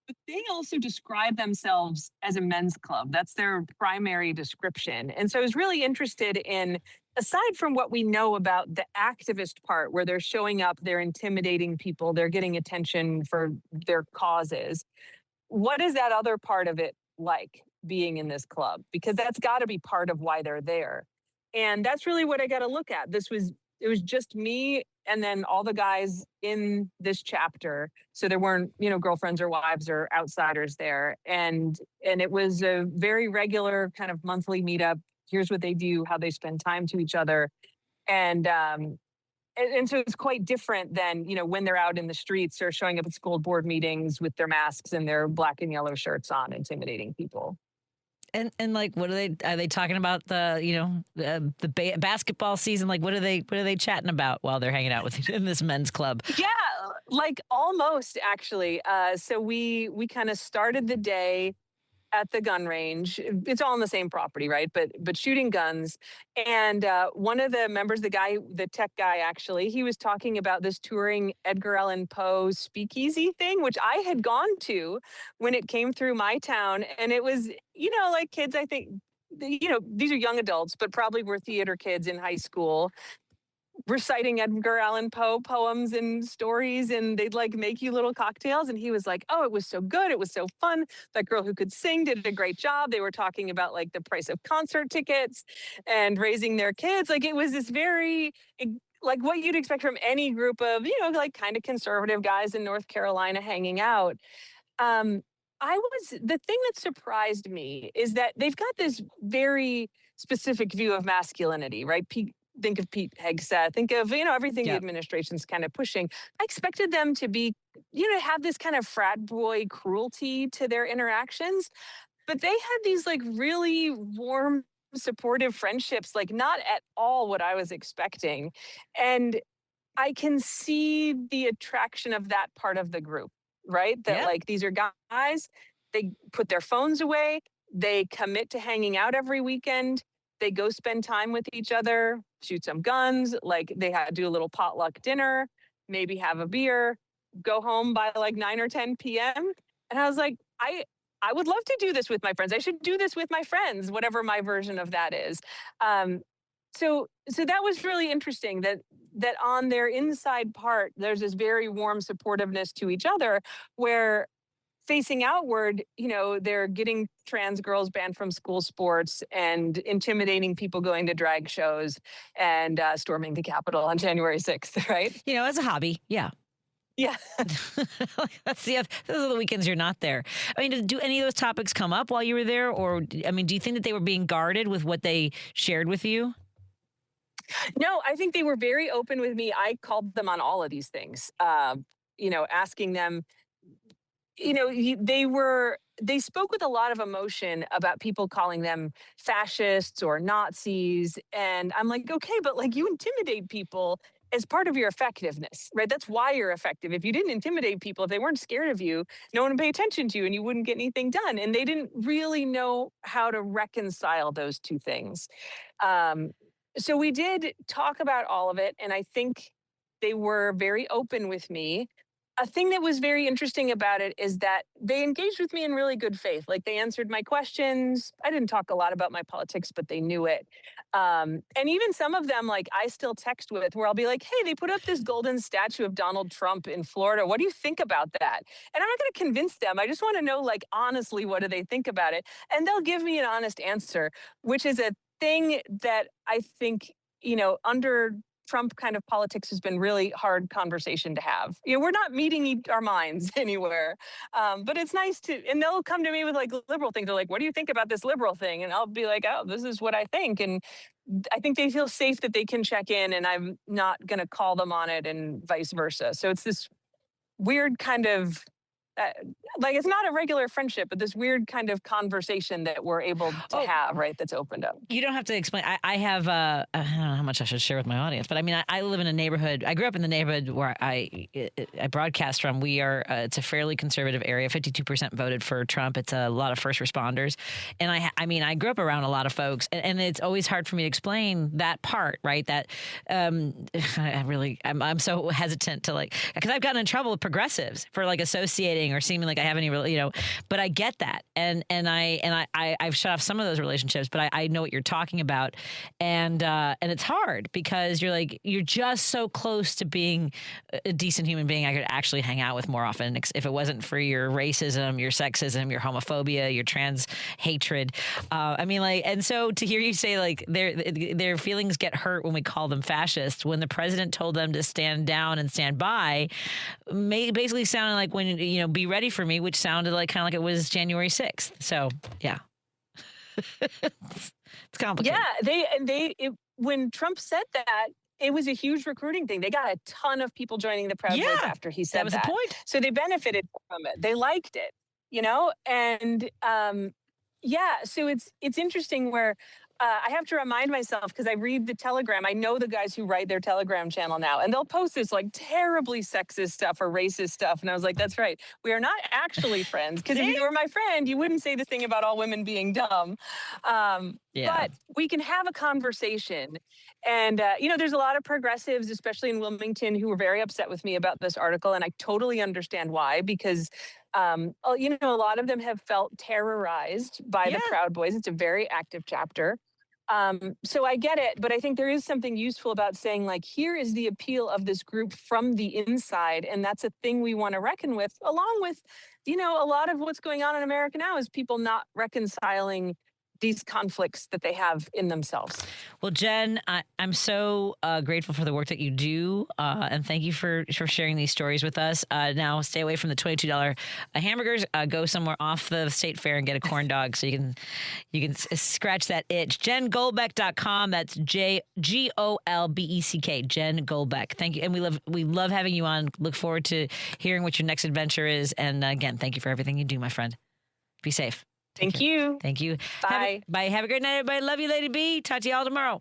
But they also describe themselves as a men's club. That's their primary description. And so I was really interested in, aside from what we know about the activist part, where they're showing up, they're intimidating people, they're getting attention for their causes, what is that other part of it like, being in this club? Because that's got to be part of why they're there. And that's really what I got to look at. It was just me and then all the guys in this chapter. So there weren't, girlfriends or wives or outsiders there. And it was a very regular kind of monthly meetup. Here's what they do, how they spend time to each other. And so it's quite different than, when they're out in the streets or showing up at school board meetings with their masks and their black and yellow shirts on, intimidating people. And like, are they talking about the basketball season? Like, what are they chatting about while they're hanging out with in this men's club? Yeah, like almost actually. So we kind of started the day at the gun range. It's all on the same property, right? But shooting guns. And one of the members, the tech guy, actually, he was talking about this touring Edgar Allan Poe speakeasy thing, which I had gone to when it came through my town. And it was, like kids, I think, these are young adults, but probably were theater kids in high school, reciting Edgar Allan Poe poems and stories, and they'd like make you little cocktails. And he was like, oh, it was so good. It was so fun. That girl who could sing did a great job. They were talking about like the price of concert tickets and raising their kids. Like, it was this very, like what you'd expect from any group of, like kind of conservative guys in North Carolina hanging out. The thing that surprised me is that they've got this very specific view of masculinity, right? Think of Pete Hegseth, think of, everything the administration's kind of pushing. I expected them to be, have this kind of frat boy cruelty to their interactions, but they had these like really warm, supportive friendships, like not at all what I was expecting. And I can see the attraction of that part of the group, right? That like, these are guys They put their phones away. They commit to hanging out every weekend. They go spend time with each other, shoot some guns, like they do a little potluck dinner, maybe have a beer, go home by like 9 or 10 p.m. And I was like, I would love to do this with my friends. I should do this with my friends, whatever my version of that is. So that was really interesting that on their inside part, there's this very warm supportiveness to each other, where facing outward, they're getting trans girls banned from school sports and intimidating people going to drag shows and storming the Capitol on January 6th, right? As a hobby, yeah. Yeah. Those are the weekends you're not there. I mean, do any of those topics come up while you were there? Or, I mean, do you think that they were being guarded with what they shared with you? No, I think they were very open with me. I called them on all of these things, asking them, they spoke with a lot of emotion about people calling them fascists or Nazis. And I'm like, okay, but like you intimidate people as part of your effectiveness, right? That's why you're effective. If you didn't intimidate people, if they weren't scared of you, no one would pay attention to you and you wouldn't get anything done. And they didn't really know how to reconcile those two things. So we did talk about all of it. And I think they were very open with me. A thing that was very interesting about it is that they engaged with me in really good faith. Like they answered my questions. I didn't talk a lot about my politics, but they knew it. And even some of them, like I still text with, where I'll be like, hey, they put up this golden statue of Donald Trump in Florida. What do you think about that? And I'm not going to convince them. I just want to know, like, honestly, what do they think about it? And they'll give me an honest answer, which is a thing that I think, under Trump kind of politics has been really hard conversation to have. We're not meeting our minds anywhere, but it's nice to, and they'll come to me with like liberal things. They're like, what do you think about this liberal thing? And I'll be like, oh, this is what I think. And I think they feel safe that they can check in and I'm not going to call them on it and vice versa. So it's this weird kind of, like it's not a regular friendship, but this weird kind of conversation that we're able to have, right? That's opened up. You don't have to explain. I have, I don't know how much I should share with my audience, but I mean, I live in a neighborhood. I grew up in the neighborhood where I broadcast from. We are, it's a fairly conservative area. 52% voted for Trump. It's a lot of first responders. And I grew up around a lot of folks, and it's always hard for me to explain that part, right? That I'm so hesitant to because I've gotten in trouble with progressives for like associating or seeming like I have any real, but I get that. And I've shut off some of those relationships, but I know what you're talking about. And it's hard because you're just so close to being a decent human being I could actually hang out with more often if it wasn't for your racism, your sexism, your homophobia, your trans hatred. And so to hear you say like their feelings get hurt when we call them fascists, when the president told them to stand down and stand by, basically sounded like when, be ready for me, which sounded like kind of like it was January 6th. So, yeah. It's complicated. Yeah, when Trump said that, it was a huge recruiting thing. They got a ton of people joining the Proud Boys after he said that. Was the point. So they benefited from it. They liked it, and so it's interesting where I have to remind myself, because I read the Telegram. I know the guys who write their Telegram channel now, and they'll post this like terribly sexist stuff or racist stuff. And I was like, that's right. We are not actually friends, because if you were my friend, you wouldn't say this thing about all women being dumb. But we can have a conversation. And, there's a lot of progressives, especially in Wilmington, who were very upset with me about this article. And I totally understand why, because a lot of them have felt terrorized by the Proud Boys. It's a very active chapter. So I get it, but I think there is something useful about saying, like, here is the appeal of this group from the inside, and that's a thing we want to reckon with, along with, a lot of what's going on in America now is people not reconciling these conflicts that they have in themselves. Well, Jen, I'm so grateful for the work that you do, and thank you for sharing these stories with us. Now, stay away from the $22 hamburgers. Go somewhere off the state fair and get a corn dog so you can scratch that itch. JenGolbeck.com. That's JGOLBECK. Jen Golbeck. Thank you, and we love having you on. Look forward to hearing what your next adventure is. And again, thank you for everything you do, my friend. Be safe. Thank you. Thank you. Bye. Bye. Have a great night, everybody. Love you, Lady B. Talk to you all tomorrow.